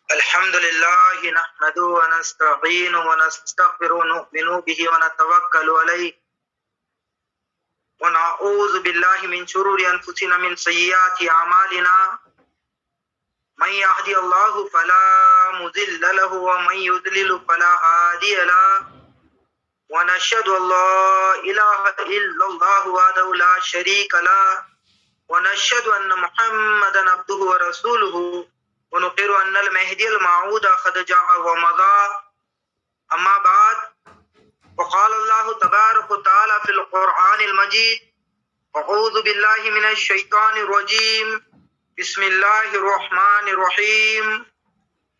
الحمد لله نحمده ونستعينه ونستغفره ونؤمن به ونتوكل عليه ونعوذ بالله من شرور أنفسنا من سيئات أعمالنا من يهدي الله فلا مضل له ومن يضلل فلا هادي له ونشهد أن لا إله إلا الله وحده لا شريك له ونشهد أن محمدا عبده ورسوله ونقر أن المهدي الموعود قد جاء ومضى أما بعد وقال الله تبارك وتعالى في القرآن المجيد أعوذ بالله من الشيطان الرجيم بسم الله الرحمن الرحيم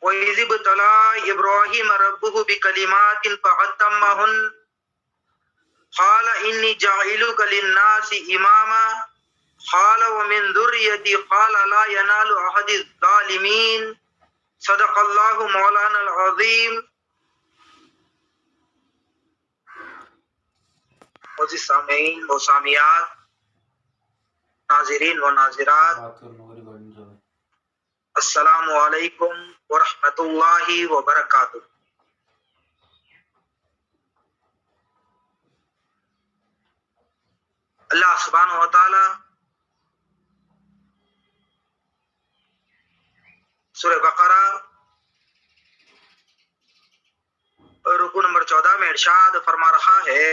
وإذ ابتلى إبراهيم ربه بكلمات فأتمهن قال إني جاعلك للناس إماما قال ومن ذريتي قال لا ينال أحد الظالمين صدق الله مولانا العظيم. معزز سامعین و سامعات، ناظرین و ناظرات، السلام علیکم ورحمۃ اللہ وبرکاتہ. اللہ سبحانہ و تعالی سورہ بقرہ رکوع نمبر 14 میں ارشاد فرما رہا ہے،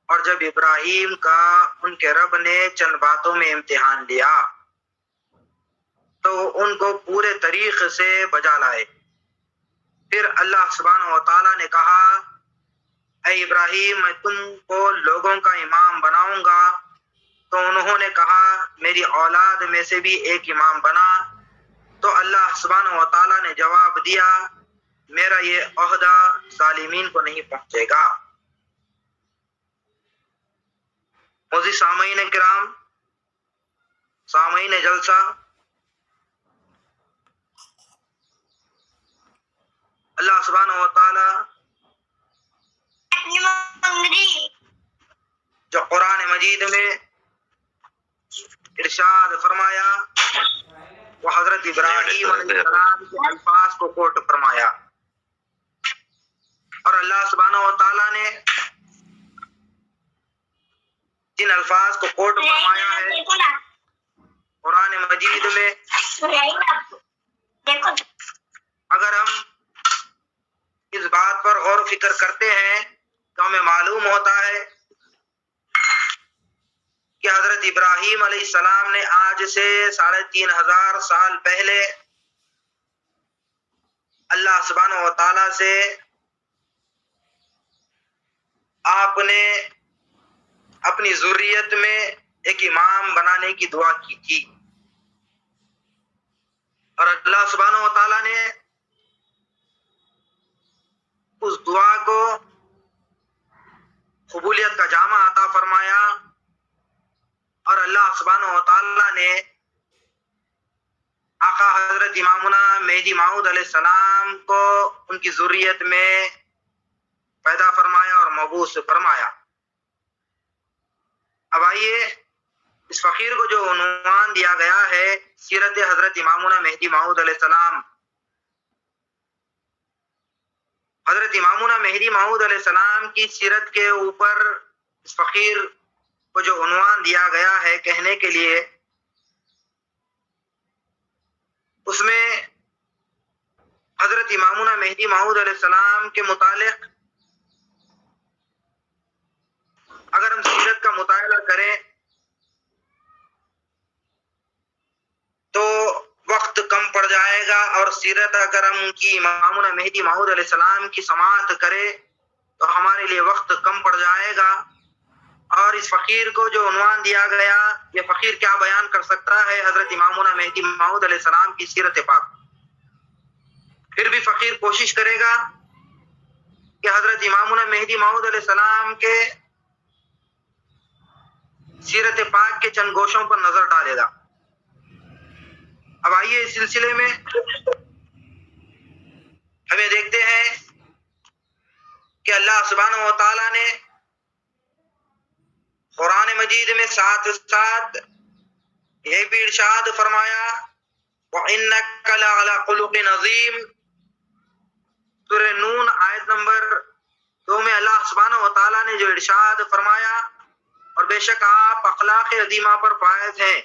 اور جب ابراہیم کا ان کے رب نے چند باتوں میں امتحان لیا تو ان کو پورے طریقے سے بجا لائے. پھر اللہ سبحانہ و تعالیٰ نے کہا، اے ابراہیم میں تم کو لوگوں کا امام بناؤں گا. تو انہوں نے کہا میری اولاد میں سے بھی ایک امام بنا. تو اللہ سبحانہ و تعالیٰ نے جواب دیا، میرا یہ عہدہ ظالمین کو نہیں پہنچے گا. معزز سامعین کرام، سامعین جلسہ، اللہ سبحانہ و تعالی جو قرآن مجید میں ارشاد فرمایا وہ حضرت ابراہیم علیہ السلام کے الفاظ کو کوٹ فرمایا، اور اللہ سبحانہ و تعالی نے جن الفاظ کو کوٹ فرمایا ہے قرآن مجید میں، اگر ہم اس بات پر غور و فکر کرتے ہیں تو ہمیں معلوم ہوتا ہے کہ حضرت ابراہیم علیہ السلام نے آج سے 3500 سال پہلے اللہ سبحانہ و تعالی سے آپ نے اپنی ذریت میں ایک امام بنانے کی دعا کی تھی، اور اللہ سبحانہ و تعالی نے اس دعا کو قبولیت کا جامہ عطا فرمایا، اور اللہ سبحانہ و تعالی نے آقا حضرت امامنا مہدی موعود علیہ السلام کو ان کی ذریت میں پیدا فرمایا اور مبعوث فرمایا. اب آئیے اس فقیر کو جو عنوان دیا گیا ہے سیرت حضرت امامنا مہدی موعود علیہ السلام، حضرت امامنا مہدی موعود علیہ السلام کی سیرت کے اوپر اس فقیر کو جو عنوان دیا گیا ہے کہنے کے لیے، اس میں حضرت امامنا مہدی موعود علیہ السلام کے متعلق اگر ہم سیرت کا مطالعہ کریں تو وقت کم پڑ جائے گا، اور سیرت اگر ہم ان کی امامنا مہدی موعود علیہ السلام کی سماعت کرے تو ہمارے لیے وقت کم پڑ جائے گا. اور اس فقیر کو جو عنوان دیا گیا، یہ فقیر کیا بیان کر سکتا ہے حضرت امامنا مہدی موعود علیہ السلام کی سیرت پاک. پھر بھی فقیر کوشش کرے گا کہ حضرت امامنا مہدی موعود علیہ السلام کے سیرت پاک کے چند گوشوں پر نظر ڈالے گا. اب آئیے اس سلسلے میں ہمیں دیکھتے ہیں کہ اللہ سبحانہ و تعالیٰ نے قرآن مجید میں ساتھ ساتھ یہ بھی ارشاد فرمایا وَإِنَّكَ لَعَلَىٰ خُلُقٍ عَظِيمٍ، سورہ نون آیت نمبر 2 میں اللہ سبحانہ و تعالیٰ نے جو ارشاد فرمایا، اور بے شک آپ اخلاق عظیمہ پر فائز ہیں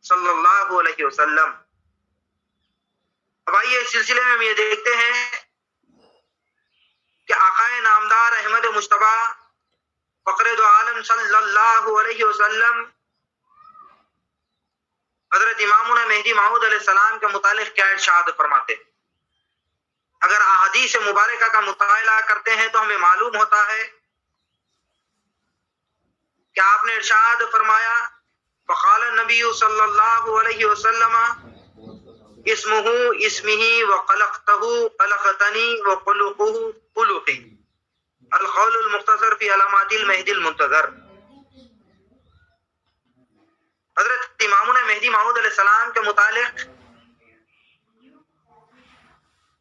صلی اللہ علیہ وسلم۔ اب آئیے اس سلسلے میں ہم یہ دیکھتے ہیں کہ آقا نامدار احمد مجتبیٰ فخر دو عالم صلی اللہ علیہ وسلم حضرت امامنا مہدی موعود علیہ السلام کے متعلق کیا ارشاد فرماتے ہیں۔ اگر احادیث مبارکہ کا مطالعہ کرتے ہیں تو ہمیں معلوم ہوتا ہے کہ آپ نے ارشاد فرمایا فقال النبی صلی اللہ علیہ وسلم اسمہ اسمہ وخلقتہ خلقتنی وخلقہ خلقی، القول المختصر فی علامات المہدی المنتظر۔ حضرت امامنا مہدی موعود علیہ السلام کے متعلق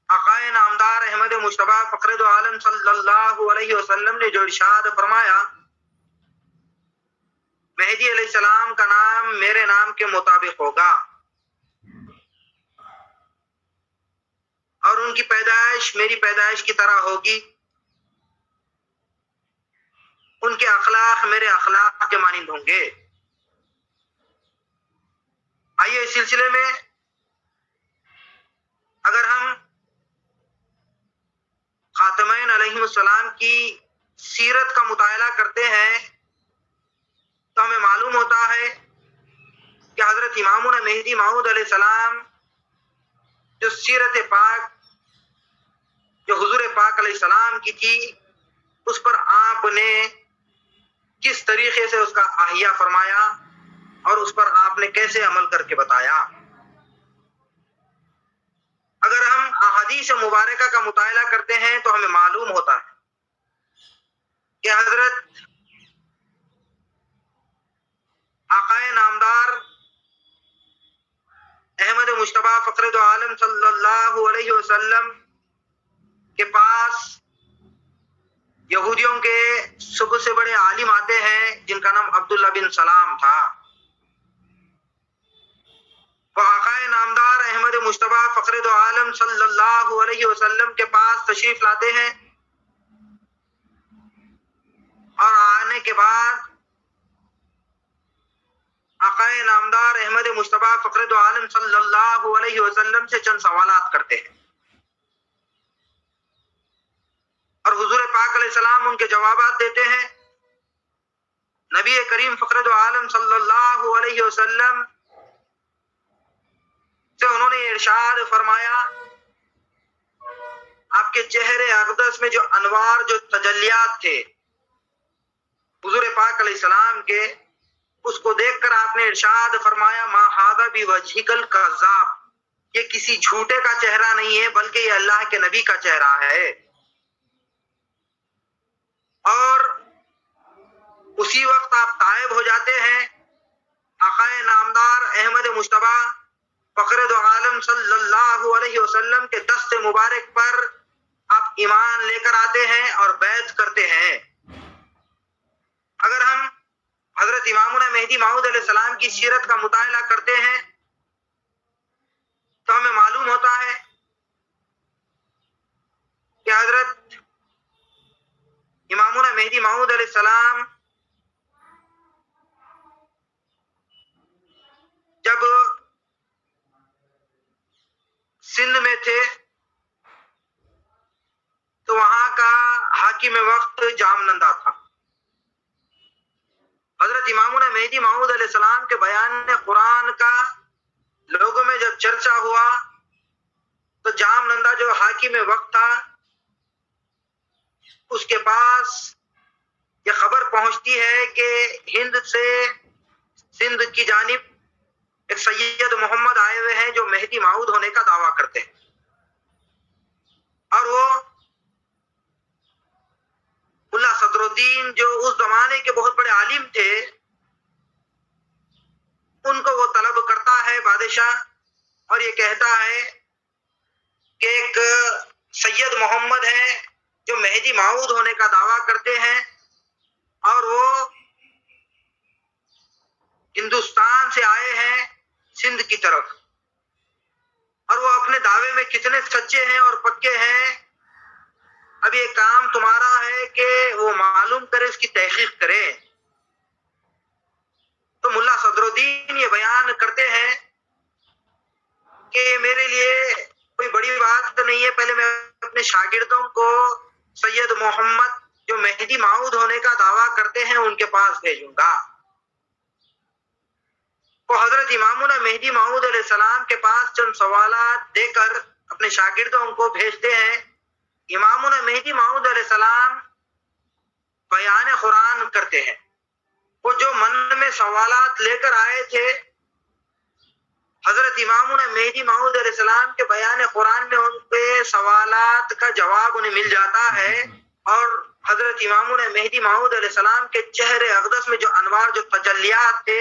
آقا نامدار احمد مجتبیٰ فخر دو عالم صلی اللہ علیہ وسلم نے جو ارشاد فرمایا مہدی علیہ السلام کا نام میرے نام کے مطابق ہوگا، اور ان کی پیدائش میری پیدائش کی طرح ہوگی، ان کے اخلاق میرے اخلاق کے مانند ہوں گے۔ آئیے اس سلسلے میں اگر ہم خاتمین علیہ السلام کی سیرت کا مطالعہ کرتے ہیں تو ہمیں معلوم ہوتا ہے کہ حضرت امامنا مہدی موعود علیہ السلام جو سیرت پاک جو حضور پاک علیہ السلام کی تھی، اس پر آپ نے کس طریقے سے اس کا احیاء فرمایا اور اس پر آپ نے کیسے عمل کر کے بتایا۔ اگر ہم احادیث مبارکہ کا مطالعہ کرتے ہیں تو ہمیں معلوم ہوتا ہے کہ حضرت آقا نامدار احمد مجتبیٰ فخر دو عالم صلی اللہ علیہ وسلم کے پاس یہودیوں کے سب سے بڑے عالم آتے ہیں جن کا نام عبداللہ بن سلام تھا۔ وہ آقا نامدار احمد مجتبیٰ فخر دو عالم صلی اللہ علیہ وسلم کے پاس تشریف لاتے ہیں، اور آنے کے بعد آقا نامدار احمد مجتبیٰ فخر دو عالم صلی اللہ علیہ وسلم سے چند سوالات کرتے ہیں، اور حضور پاک علیہ السلام ان کے جوابات دیتے ہیں۔ نبی کریم فخر دو عالم صلی اللہ علیہ وسلم سے انہوں نے ارشاد فرمایا، آپ کے چہرے اقدس میں جو انوار جو تجلیات تھے حضور پاک علیہ السلام کے، اس کو دیکھ کر آپ نے ارشاد فرمایا ما ھذا بوجہک الکذاب، یہ کسی جھوٹے کا چہرہ نہیں ہے بلکہ یہ اللہ کے نبی کا چہرہ ہے۔ اور اسی وقت آپ طائب ہو جاتے ہیں، آقا نامدار احمد مجتبیٰ فخر دو عالم صلی اللہ علیہ وسلم کے دست مبارک پر آپ ایمان لے کر آتے ہیں اور بیعت کرتے ہیں۔ اگر ہم حضرت امامنا مہدی موعود علیہ السلام کی سیرت کا مطالعہ کرتے ہیں تو ہمیں معلوم ہوتا ہے کہ حضرت امامنا مہدی موعود علیہ السلام جب سندھ میں تھے تو وہاں کا حاکم وقت جامنندا تھا۔ حضرت امامنا مہدی موعود علیہ السلام کے بیان قرآن کا لوگوں میں جب چرچا ہوا تو جامنندا جو حاکم وقت تھا اس کے پاس یہ خبر پہنچتی ہے کہ ہند سے سندھ کی جانب ایک سید محمد آئے ہوئے ہیں جو مہدی موعود ہونے کا دعویٰ کرتے ہیں، اور وہ ملا صدر الدین جو اس زمانے کے بہت بڑے عالم تھے، ان کو وہ طلب کرتا ہے بادشاہ، اور یہ کہتا ہے کہ ایک سید محمد ہے جو مہدی موعود ہونے کا دعویٰ کرتے ہیں، اور وہ ہندوستان سے آئے ہیں سندھ کی طرف، اور وہ اپنے دعوے میں کتنے سچے ہیں اور پکے ہیں، اب یہ کام تمہارا ہے کہ وہ معلوم کرے، اس کی تحقیق کرے۔ تو ملا صدر الدین یہ بیان کرتے ہیں کہ میرے لیے کوئی بڑی بات نہیں ہے، پہلے میں اپنے شاگردوں کو سید محمد جو مہدی موعود ہونے کا دعویٰ کرتے ہیں ان کے پاس بھیجوں گا۔ وہ حضرت امامنا مہدی موعود علیہ السلام کے پاس چند سوالات دے کر اپنے شاگردوں کو بھیجتے ہیں۔ امامنا مہدی موعود علیہ السلام بیان قرآن کرتے ہیں۔ وہ جو من میں سوالات لے کر آئے تھے، حضرت امامنا مہدی موعود علیہ السلام کے بیان قرآن میں ان کے سوالات کا جواب انہیں مل جاتا ہے، اور حضرت امامنا مہدی موعود علیہ السلام کے چہرے اقدس میں جو انوار، جو تجلیات تھے،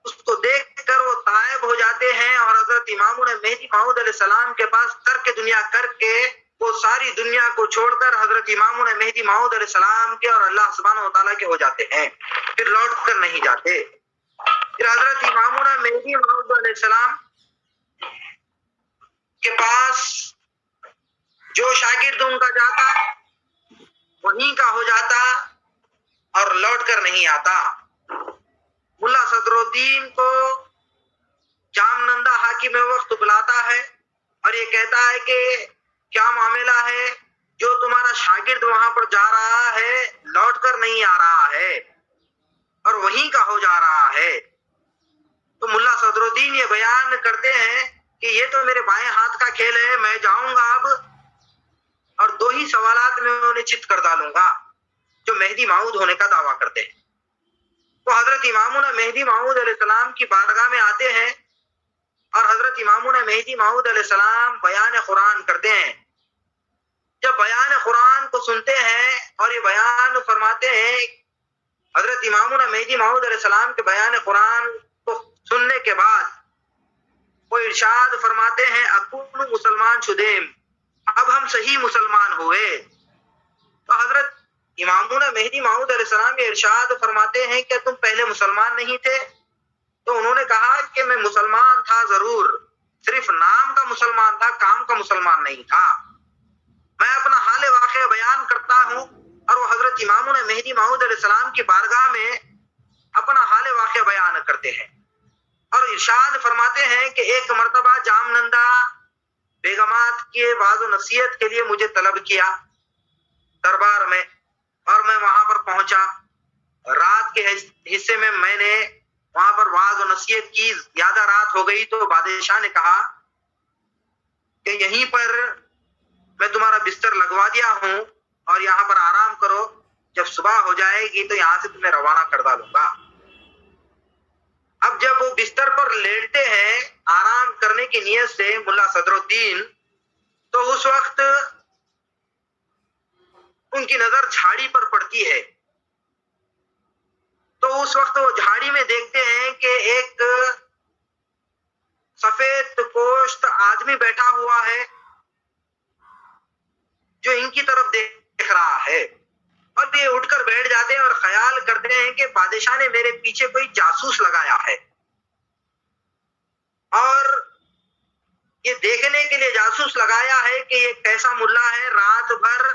اس کو دیکھ کر وہ طائب ہو جاتے ہیں، اور حضرت امامنا مہدی موعود علیہ السلام کے پاس ترک دنیا کر کے وہ ساری دنیا کو چھوڑ کر حضرت امامنا مہدی موعود علیہ السلام کے اور اللہ سبحانہ و تعالیٰ کے ہو جاتے ہیں، پھر لوٹ کر نہیں جاتے۔ پھر حضرت امامنا مہدی موعود علیہ السلام کے پاس جو شاگرد ان کا جاتا وہیں کا ہو جاتا اور لوٹ کر نہیں آتا۔ ملا صدر الدین کو جامنندہ حاکم وقت بلاتا ہے اور یہ کہتا ہے کہ کیا معاملہ ہے، جو تمہارا شاگرد وہاں پر جا رہا ہے لوٹ کر نہیں آ رہا ہے اور وہیں کا ہو جا رہا ہے۔ تو ملا صدر الدین یہ بیان کرتے ہیں کہ یہ تو میرے بائیں ہاتھ کا کھیل ہے، میں جاؤں گا اب اور دو ہی سوالات میں انہیں چت کر ڈالوں گا جو مہدی موعود ہونے کا دعویٰ کرتے ہیں۔ وہ حضرت امامنا مہدی موعود علیہ السلام کی بارگاہ میں آتے ہیں اور حضرت امامنا مہدی موعود علیہ السلام بیان قرآن کرتے ہیں۔ جب بیان قرآن کو سنتے ہیں اور یہ بیان فرماتے ہیں، حضرت امامنا مہدی موعود علیہ السلام کے بیان قرآن کو سننے کے بعد وہ ارشاد فرماتے ہیں، اکون مسلمان شدیم، اب ہم صحیح مسلمان ہوئے۔ تو حضرت امامنا مہدی موعود علیہ السلام یہ ارشاد فرماتے ہیں کہ تم پہلے مسلمان نہیں تھے؟ تو انہوں نے کہا کہ میں مسلمان تھا ضرور، صرف نام کا مسلمان تھا، کام کا مسلمان نہیں تھا۔ میں اپنا حال واقعہ بیان کرتا ہوں، اور وہ حضرت امامنا مہدی موعود علیہ السلام کی بارگاہ میں اپنا حال واقعہ بیان کرتے ہیں اور ارشاد فرماتے ہیں کہ ایک مرتبہ جامنندہ بیگمات کے وعظ و نصیحت کے لیے مجھے طلب کیا دربار میں، اور میں وہاں پر پہنچا۔ رات کے حصے میں میں نے وہاں پر وعظ و نصیحت کی، زیادہ رات ہو گئی تو بادشاہ نے کہا کہ یہیں پر میں تمہارا بستر لگوا دیا ہوں اور یہاں پر آرام کرو، جب صبح ہو جائے گی تو یہاں سے تمہیں روانہ کر ڈالوں گا۔ اب جب وہ بستر پر لیٹتے ہیں آرام کرنے کی نیت سے ملا صدر الدین، تو اس وقت ان کی نظر جھاڑی پر پڑتی ہے۔ تو اس وقت وہ جھاڑی میں دیکھتے ہیں کہ ایک سفید پوشت آدمی بیٹھا ہوا ہے جو ان کی طرف دیکھ رہا ہے، اور یہ اٹھ کر بیٹھ جاتے ہیں اور خیال کرتے ہیں کہ بادشاہ نے میرے پیچھے کوئی جاسوس لگایا ہے، اور یہ دیکھنے کے لیے جاسوس لگایا ہے کہ یہ کیسا ملا ہے، رات بھر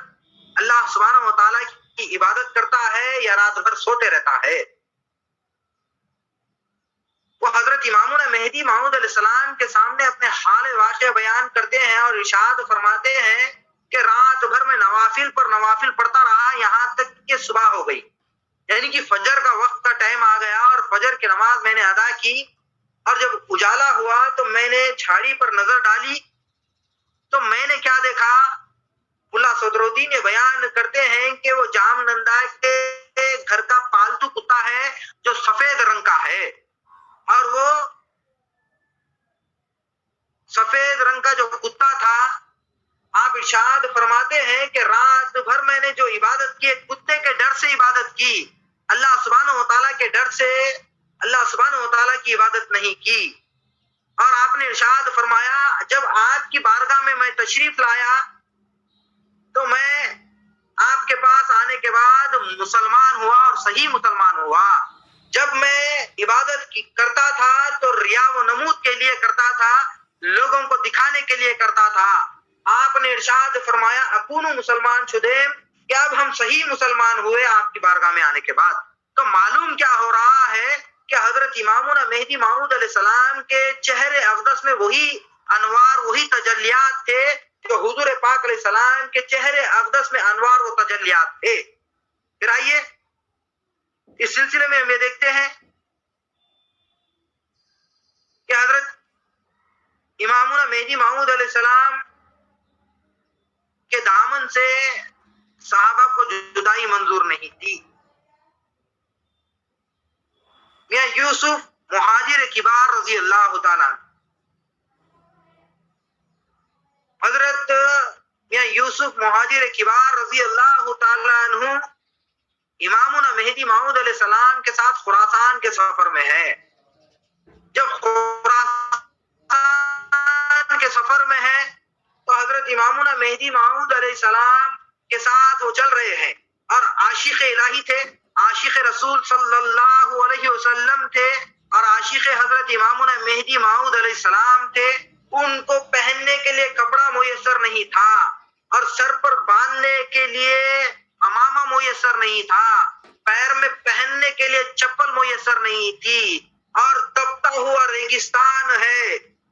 اللہ سبحانہ و تعالیٰ کی عبادت کرتا ہے یا رات بھر سوتے رہتا ہے۔ وہ حضرت امامنا مہدی موعود علیہ السلام کے سامنے اپنے حال واقعہ بیان کرتے ہیں اور ارشاد فرماتے ہیں کہ رات بھر میں نوافل پر نوافل پڑھتا رہا یہاں تک کہ صبح ہو گئی، یعنی کہ فجر کا وقت کا ٹائم آ گیا، اور فجر کی نماز میں نے ادا کی، اور جب اجالا ہوا تو میں نے جھاڑی پر نظر ڈالی تو میں نے کیا دیکھا؟ ملا صدر الدین یہ بیان کرتے ہیں کہ وہ جامنندہ کے گھر کا پالتو کتا ہے جو سفید رنگ کا ہے، اور وہ سفید رنگ کا جو کتا تھا، آپ ارشاد فرماتے ہیں کہ رات بھر میں نے جو عبادت کی، کتے کے ڈر سے عبادت کی، اللہ سبحانہ و تعالیٰ کے ڈر سے اللہ سبحانہ و تعالیٰ کی عبادت نہیں کی۔ اور آپ نے ارشاد فرمایا جب آپ کی بارگاہ میں تشریف لایا تو میں آپ کے پاس آنے کے بعد مسلمان ہوا اور صحیح مسلمان ہوا۔ جب میں کرتا تھا تو ریا و نمود کے لیے کرتا تھا، لوگوں کو دکھانے کے لیے کرتا تھا۔ آپ نے ارشاد فرمایا اکون مسلمان شدیم، کہ اب ہم صحیح مسلمان ہوئے آپ کی بارگاہ میں آنے کے بعد۔ تو معلوم کیا ہو رہا ہے کہ حضرت امامنا مہدی موعود علیہ السلام کے چہرے اقدس میں وہی انوار، وہی تجلیات تھے جو حضور پاک علیہ السلام کے چہرے اقدس میں انوار و تجلیات تھے۔ پھر آئیے اس سلسلے میں ہم یہ دیکھتے ہیں کہ حضرت امامنا مہدی موعود علیہ السلام کے دامن سے صحابہ کو جدائی منظور نہیں تھی۔ میاں یوسف مہاجر کبار رضی اللہ تعالیٰ عنہ، حضرت میاں یوسف مہاجر کبار رضی اللہ تعالیٰ عنہ امامنا مہدی موعود علیہ السلام کے ساتھ خراسان کے سفر میں ہے۔ جب خراسان کے سفر میں ہے تو حضرت امامنا مہدی موعود علیہ السلام کے ساتھ وہ چل رہے ہیں، اور عاشق الہی تھے، عاشق رسول صلی اللہ علیہ وسلم تھے، اور عاشق حضرت امامنا مہدی موعود علیہ السلام تھے۔ ان کو پہننے کے لیے کپڑا میسر نہیں تھا، اور سر پر باندھنے کے لیے امامہ میسر نہیں تھا، پیر میں پہننے کے لیے چپل میسر نہیں تھی، اور تپتا ہوا ریگستان ہے۔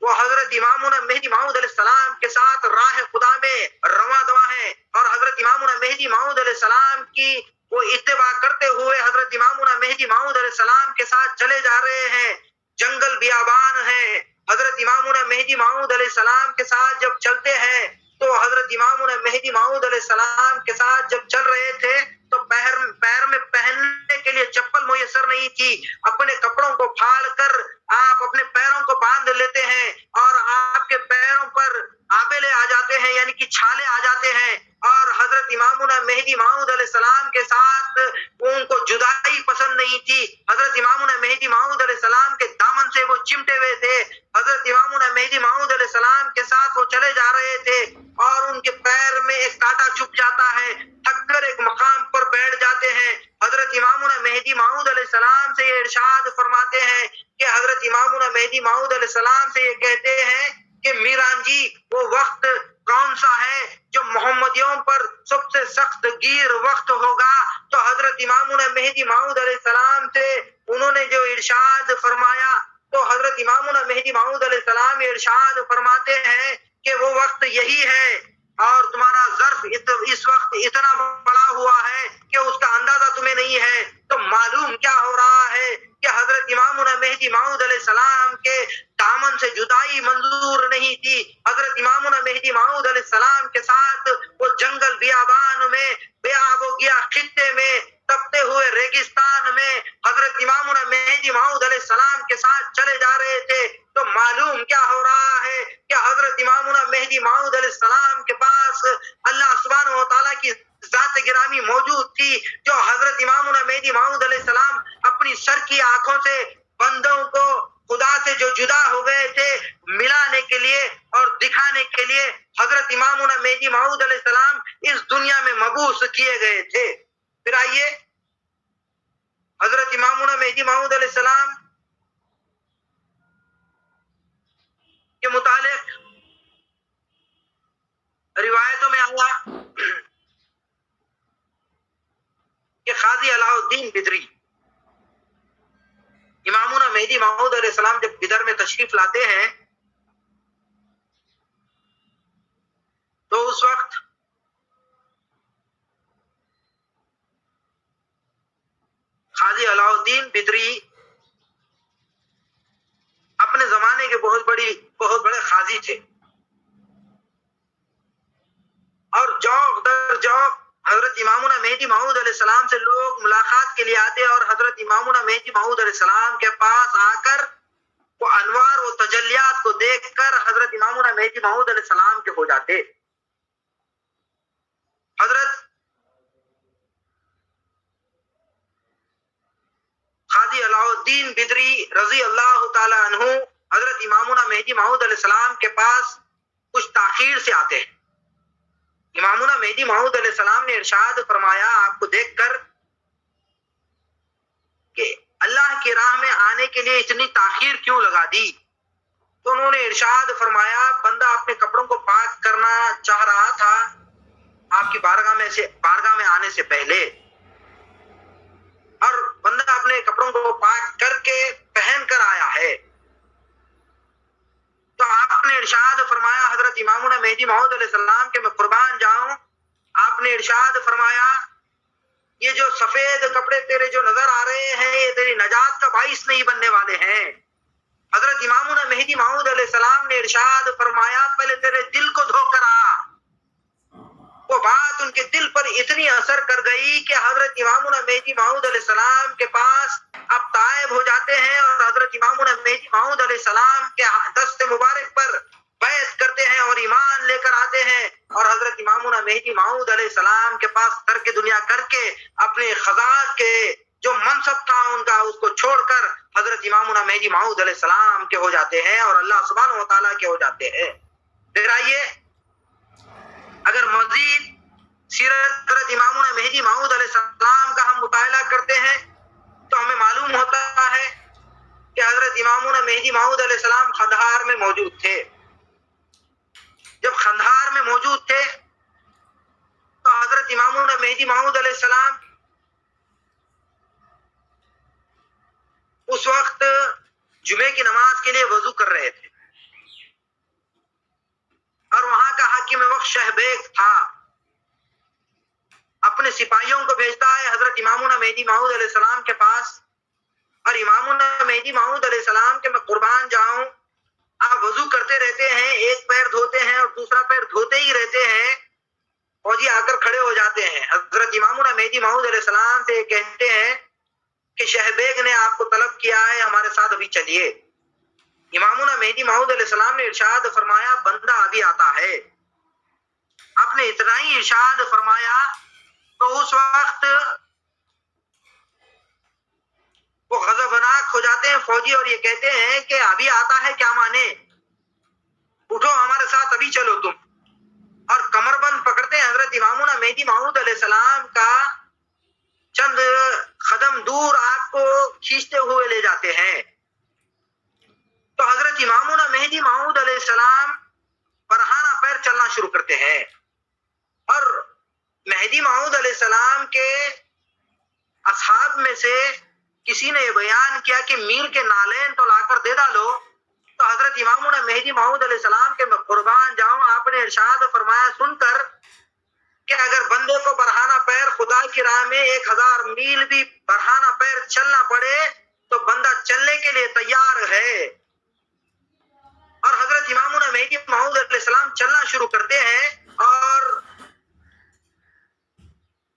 وہ حضرت امامنا مہدی موعود علیہ السلام کے ساتھ راہ خدا میں رواں دواں ہیں، اور حضرت امامنا مہدی موعود علیہ السلام کی وہ اتباع کرتے ہوئے حضرت امامنا مہدی موعود علیہ السلام کے ساتھ چلے جا رہے ہیں۔ جنگل بیابان ہے، حضرت امامنا مہدی موعود علیہ السلام کے ساتھ جب چلتے ہیں تو حضرت امامنا مہدی موعود علیہ السلام کے ساتھ جب چل رہے تھے تو پیر میں پہننے کے لیے چپل میسر نہیں تھی۔ اپنے کپڑوں کو پھاڑ کر آپ اپنے پیروں کو باندھ لیتے ہیں، اور آپ کے پیروں پر آبلے آ جاتے ہیں، یعنی کہ چھالے آ جاتے ہیں، اور حضرت امامنا مہدی موعود علیہ السلام کے ساتھ ان کو جدائی پسند نہیں تھی۔ حضرت امامنا مہدی موعود علیہ السلام کے دامن سے وہ چمٹے ہوئے تھے۔ حضرت امامنا مہدی موعود علیہ السلام کے ساتھ وہ چلے جا رہے تھے، اور ان کے پیر میں ایک کانٹا چبھ جاتا ہے، تھک کر ایک مقام پر بیٹھ جاتے ہیں۔ حضرت امامنا مہدی موعود علیہ السلام سے یہ ارشاد فرماتے ہیں کہ حضرت امامنا مہدی موعود علیہ السلام سے یہ کہتے ہیں کہ میران جی وہ وقت کون سا ہے جو محمدیوں پر سب سے سخت گیر وقت ہوگا؟ تو حضرت امامنا مہدی موعود علیہ السلام سے انہوں نے جو ارشاد فرمایا، تو حضرت امامنا مہدی موعود علیہ السلام ارشاد فرماتے ہیں کہ وہ وقت یہی ہے، اور تمہارا ظرف اس وقت اتنا بڑا ہوا ہے کہ اس کا اندازہ تمہیں نہیں ہے۔ تو معلوم کیا ہو رہا ہے کہ حضرت امامنا مہدی موعود علیہ السلام کے دامن سے جدائی منظور نہیں تھی۔ حضرت امامنا مہدی موعود علیہ السلام کے ساتھ وہ جنگل بیابان میں، بے آب و گیا خطے میں، تپتے ہوئے ریگستان میں حضرت امامنا مہدی موعود علیہ السلام کے ساتھ چلے جا رہے تھے۔ تو معلوم کیا ہو رہا ہے کہ حضرت امامنا مہدی موعود علیہ السلام کے پاس اللہ سبحانہ و تعالیٰ کی ذات گرامی موجود تھی، جو حضرت امامنا مہدی موعود علیہ السلام اپنی سر کی آنکھوں سے بندوں کو خدا سے جو جدا ہو گئے تھے ملانے کے لیے اور دکھانے کے لیے حضرت امامنا مہدی موعود علیہ السلام اس دنیا میں مبعوث کیے گئے تھے۔ پھر آئیے حضرت امامنا مہدی موعود علیہ السلام کے متعلق روایتوں میں آیا کہ قاضی علاء الدین بدری امامنا مہدی موعود علیہ السلام جب بدر میں تشریف لاتے ہیں تو اس وقت قاضی علاء الدین بدری اپنے زمانے کے بہت بڑے قاضی تھے، اور جوق در جوق حضرت امامنا مہدی موعود علیہ السلام سے لوگ ملاقات کے لیے آتے اور حضرت امامنا مہدی موعود علیہ السلام کے پاس آ کر وہ انوار و تجلیات کو دیکھ کر حضرت امامنا مہدی موعود علیہ السلام کے ہو جاتے۔ حضرت قاضی علاء الدین بدری رضی اللہ تعالی عنہ حضرت امامنا مہدی موعود علیہ السلام کے پاس کچھ تاخیر سے آتے ہیں۔ امامنا مہدی موعود علیہ السلام نے ارشاد فرمایا آپ کو دیکھ کر کہ اللہ کی راہ میں آنے آنے کے لیے اتنی تاخیر کیوں لگا دی؟ تو انہوں نے ارشاد فرمایا بندہ اپنے کپڑوں کو پاک کرنا چاہ رہا تھا آپ کی بارگاہ میں آنے سے پہلے، اور بندہ اپنے کپڑوں کو پاک کر کے پہن کر آیا ہے، تو آپ نے ارشاد فرمایا حضرت امامنا مہدی موعود علیہ السلام کے میں قربان جاؤں، آپ نے ارشاد فرمایا یہ جو سفید کپڑے تیرے جو نظر آ رہے ہیں یہ تیری نجات کا باعث نہیں بننے والے ہیں۔ حضرت امامنا مہدی موعود علیہ السلام نے ارشاد فرمایا پہلے تیرے دل کو دھو کر آ۔ وہ بات ان کے دل پر اتنی اثر کر گئی کہ حضرت امامنا مہدی موعود علیہ السلام کے پاس اب تائب ہو جاتے ہیں اور حضرت امامنا مہدی موعود علیہ السلام کے دست مبارک پر بیعت کرتے ہیں اور ایمان لے کر آتے ہیں، اور حضرت امامنا مہدی موعود علیہ السلام کے پاس ترک دنیا کر کے اپنے خزاعت کے جو منصب تھا ان کا اس کو چھوڑ کر حضرت امامنا مہدی موعود علیہ السلام کے ہو جاتے ہیں اور اللہ سبحانہ و تعالیٰ کے ہو جاتے ہیں۔ پھر آئیے اگر مزید سیرت حضرت امامنا مہدی موعود علیہ السلام کا ہم مطالعہ کرتے ہیں تو ہمیں معلوم ہوتا ہے کہ حضرت امامنا مہدی موعود علیہ السلام قندھار میں موجود تھے۔ جب قندھار میں موجود تھے تو حضرت امامنا مہدی موعود علیہ السلام اس وقت جمعے کی نماز کے لیے وضو کر رہے تھے، اور وہاں کا حاکم وقت شہبیگ تھا، اپنے سپاہیوں کو بھیجتا ہے حضرت امامنا مہدی موعود علیہ السلام کے پاس، اور امامنا مہدی موعود علیہ السلام کے میں قربان جاؤں آپ وضو کرتے رہتے ہیں، ایک پیر دھوتے ہیں اور دوسرا پیر دھوتے ہی رہتے ہیں، فوجی آ کر کھڑے ہو جاتے ہیں، حضرت امامنا مہدی موعود علیہ السلام سے کہتے ہیں کہ شہبیگ نے آپ کو طلب کیا ہے ہمارے ساتھ ابھی چلیے۔ امامنا مہدی موعود علیہ السلام نے ارشاد فرمایا بندہ ابھی آتا ہے۔ آپ نے اتنا ہی ارشاد فرمایا تو اس وقت وہ غضبناک ہو جاتے ہیں فوجی اور یہ کہتے ہیں کہ ابھی آتا ہے کیا مانے، اٹھو ہمارے ساتھ ابھی چلو تم، اور کمر بند پکڑتے ہیں حضرت امامنا مہدی موعود علیہ السلام کا، چند قدم دور آپ کو کھینچتے ہوئے لے جاتے ہیں۔ تو حضرت امامنا مہدی موعود علیہ السلام برہانہ پیر چلنا شروع کرتے ہیں، اور مہدی موعود علیہ السلام کے اصحاب میں سے کسی نے یہ بیان کیا کہ میر کے نالین تو لا کر دے ڈالو، تو حضرت امامنا مہدی موعود علیہ السلام کے میں قربان جاؤں آپ نے ارشاد فرمایا سن کر کہ اگر بندے کو برہانہ پیر خدا کی راہ میں 1000 میل بھی برہانہ پیر چلنا پڑے تو بندہ چلنے کے لیے تیار ہے۔ اور حضرت امامنا مہدی موعود علیہ السلام چلنا شروع کرتے ہیں، اور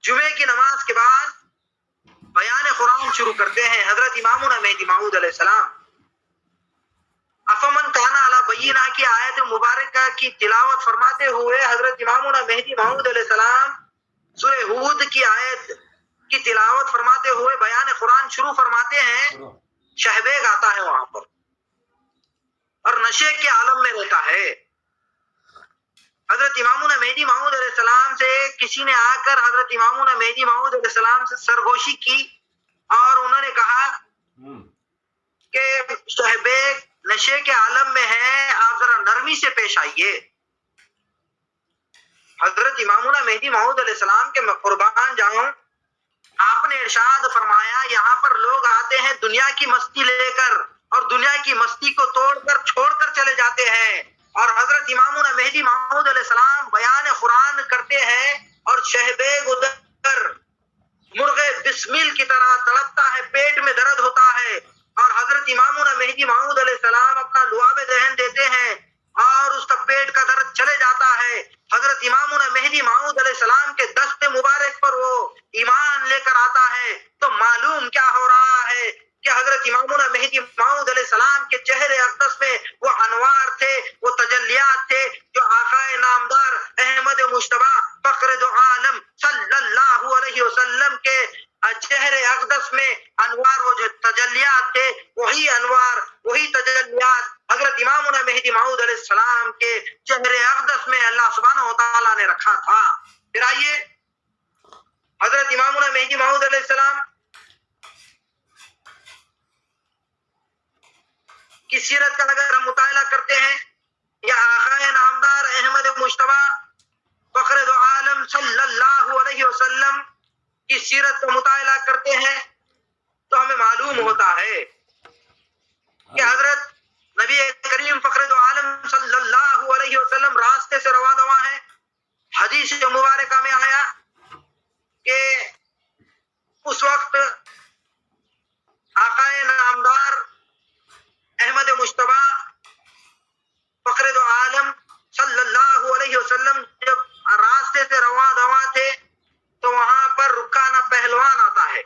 جمعے کی نماز کے بعد بیان قرآن شروع کرتے ہیں حضرت امامنا مہدی موعود علیہ السلام۔ افمن کان علی بینہ کی آیت مبارکہ کی تلاوت فرماتے ہوئے حضرت امامنا مہدی موعود علیہ السلام سورہ ہود کی آیت کی تلاوت فرماتے ہوئے بیان قرآن شروع فرماتے ہیں، شہبیگ آتا ہے وہاں پر اور نشے کے عالم میں رہتا ہے۔ حضرت امامنا مہدی موعود علیہ السلام سے کسی نے آ کر حضرت امامنا مہدی موعود علیہ السلام سے سرگوشی کی اور انہوں نے کہا کہ شہبیگ نشے کے عالم میں ہے، آپ ذرا نرمی سے پیش آئیے۔ حضرت امامنا مہدی موعود علیہ السلام کے میں قربان جاؤں آپ نے ارشاد فرمایا یہاں پر لوگ آتے ہیں دنیا کی مستی لے کر اور دنیا کی مستی کو توڑ کر چھوڑ کر چلے جاتے ہیں، اور حضرت امامنا مہدی موعود علیہ السلام بیان قرآن کرتے ہیں اور شہبیگ ادھر مرغے بسمیل کی طرح تڑپتا ہے، پیٹ میں درد ہوتا ہے، اور حضرت امامنا مہدی موعود علیہ السلام اپنا لعاب دہن دیتے ہیں اور اس کا پیٹ کا درد چلے جاتا ہے۔ حضرت امامنا مہدی موعود علیہ السلام کے دست مبارک پر وہ ایمان لے کر آتا ہے، تو معلوم کیا ہو رہا ہے کہ حضرت امامنا مہدی موعود علیہ السلام کے چہرے اقدس میں وہ انوار تھے، وہ تجلیات تھے جو آقا نامدار احمد مجتبی فخر دو عالم صلی اللہ علیہ وسلم کے چہرے اقدس میں انوار وہ جو تجلیات تھے، وہی انوار وہی تجلیات حضرت امامنا مہدی موعود علیہ السلام کے چہرے اقدس میں اللہ سبحانہ و تعالیٰ نے رکھا تھا۔ پھر آئیے حضرت امامنا مہدی موعود علیہ السلام کی سیرت کا اگر ہم مطالعہ کرتے ہیں یا آقا نامدار احمد مجتبی فخر دو عالم صلی اللہ علیہ وسلم کی سیرت کا مطالعہ کرتے ہیں تو ہمیں معلوم ہوتا ہے کہ حضرت نبی کریم فخر دو عالم صلی اللہ علیہ وسلم راستے سے رواں دواں ہیں. حدیث مبارکہ میں آیا کہ اس وقت آقا نامدار احمد مجتبی فخر دو عالم صلی اللہ علیہ وسلم جب راستے سے رواں دواں تھے تو وہاں پر رکانہ پہلوان آتا ہے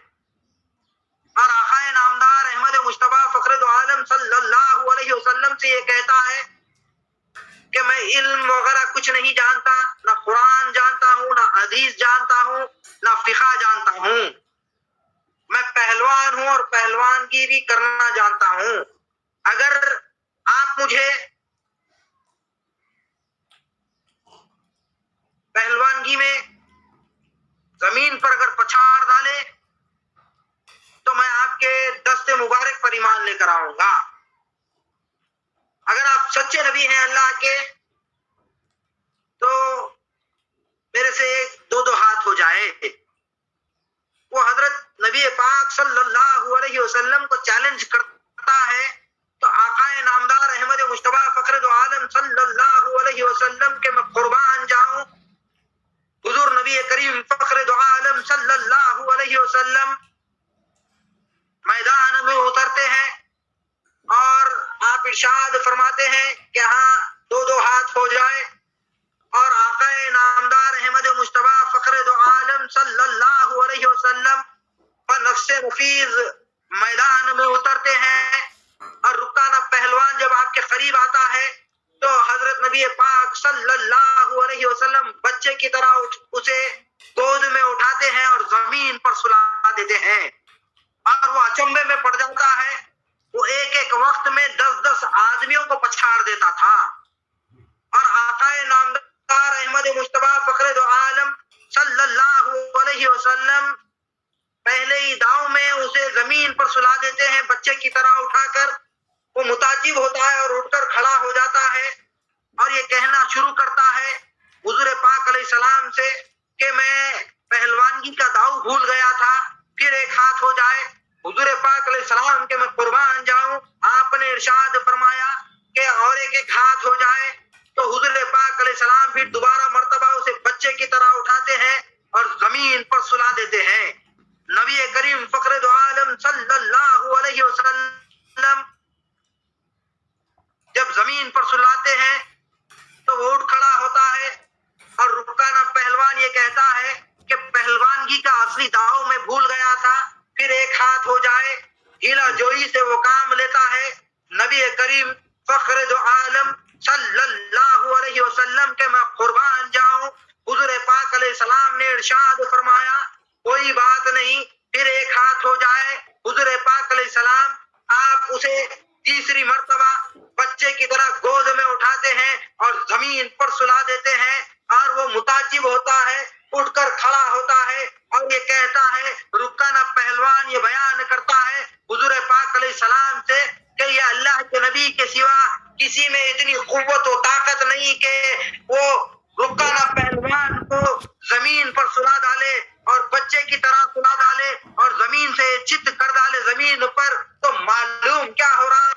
اور آقا نامدار احمد مجتبی فخر دو عالم صلی اللہ علیہ وسلم سے یہ کہتا ہے کہ میں علم وغیرہ کچھ نہیں جانتا، نہ قرآن جانتا ہوں، نہ حدیث جانتا ہوں، نہ فقہ جانتا ہوں، میں پہلوان ہوں اور پہلوان گیری کرنا جانتا ہوں. اگر آپ مجھے پہلوانگی میں زمین پر اگر پچھاڑ ڈالے تو میں آپ کے دست مبارک پر ایمان لے کر آؤں گا. اگر آپ سچے نبی ہیں اللہ کے تو میرے سے دو دو ہاتھ ہو جائے. وہ حضرت نبی پاک صلی اللہ علیہ وسلم کو چیلنج کرتا ہے تو آقا نامدار احمد مجتبی فخر دو عالم صلی اللہ علیہ وسلم کے میں قربان جاؤں. حضور نبی کریم فخر دو عالم صلی اللہ علیہ وسلم میدان میں اترتے ہیں اور آپ ارشاد فرماتے ہیں کہ ہاں دو دو ہاتھ ہو جائے اور آقا نامدار احمد مجتبی فخر دو عالم صلی اللہ علیہ وسلم بنفس نفیذ میدان میں اترتے ہیں اور رکانہ پہلوان جب آپ کے قریب آتا ہے تو حضرت نبی پاک صلی اللہ علیہ وسلم بچے کی طرح اسے گود میں اٹھاتے ہیں اور زمین پر سلا دیتے ہیں اور وہ اچنبے میں پڑ جاتا ہے. وہ ایک ایک وقت میں 10 آدمیوں کو پچھاڑ دیتا تھا اور آقا نامدار احمد مجتبی فخر دو عالم صلی اللہ علیہ وسلم پہلے ہی داؤں میں اسے زمین پر سلا دیتے ہیں بچے کی طرح اٹھا کر. وہ متعجب ہوتا ہے اور اٹھ کر کھڑا ہو جاتا ہے اور یہ کہنا شروع کرتا ہے حضور پاک علیہ السلام سے کہ میں پہلوانگی کا داؤ بھول گیا تھا، پھر ایک ہاتھ ہو جائے. حضور پاک علیہ السلام کے میں قربان جاؤں. آپ نے ارشاد فرمایا کہ اور ایک ایک ہاتھ ہو جائے تو حضور پاک علیہ السلام پھر دوبارہ مرتبہ اسے بچے کی طرح اٹھاتے ہیں اور زمین پر سلا دیتے ہیں. نبی کریم فخر دو عالم صلی اللہ علیہ وسلم جب زمین پر سلاتے ہیں تو وہ اٹھ کھڑا ہوتا ہے اور رکانہ پہلوان یہ کہتا ہے کہ پہلوانگی کا اصلی داؤ میں بھول گیا تھا، پھر ایک ہاتھ ہو جائے. ہیلا جوئی سے وہ کام لیتا ہے. نبی کریم فخر دو عالم صلی اللہ علیہ وسلم کے میں قربان جاؤں. حضور پاک علیہ السلام نے ارشاد فرمایا کوئی بات نہیں، پھر ایک ہاتھ ہو جائے. حضور پاک علیہ السلام آپ اسے تیسری مرتبہ بچے کی طرح گود میں اٹھاتے ہیں اور زمین پر سلا دیتے ہیں اور وہ متعجب ہوتا ہے، اٹھ کر کھڑا ہوتا ہے اور یہ کہتا ہے رکانہ پہلوان یہ بیان کرتا ہے حضور پاک علیہ السلام سے کہ یہ اللہ کے نبی کے سوا کسی میں اتنی قوت و طاقت نہیں کہ وہ رکانہ پہلوان کو زمین پر سلا ڈالے اور بچے کی طرح سلا ڈالے اور زمین سے چت کر ڈالے زمین پر. تو معلوم کیا ہو رہا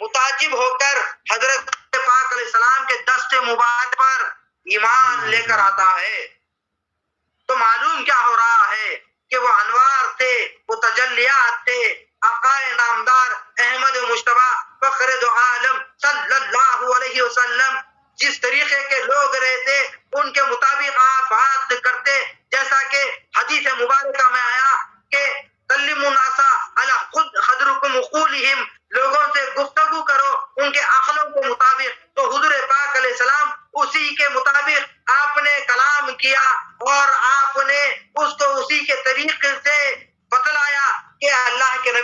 متعجب ہو کر حضرت پاک علیہ السلام کے دست مبارک پر ایمان لے کر آتا ہے. تو معلوم کیا ہو رہا ہے کہ وہ انوار تھے، وہ تجلیات تھے. آقا نامدار احمد مجتبی فخر دو عالم صلی اللہ علیہ وسلم جس طریقے کے لوگ رہتے ان کے مطابق آپ بات کرتے، جیسا کہ حدیث مبارکہ میں آیا کہ کلموا الناس علی قدرکم عقولہم، لوگوں سے گفتگو کرو ان کے عقلوں کے مطابق. تو حضور پاک علیہ السلام اسی کے مطابق آپ نے کلام کیا اور آپ نے اس کو اسی کے طریقے سے بتلایا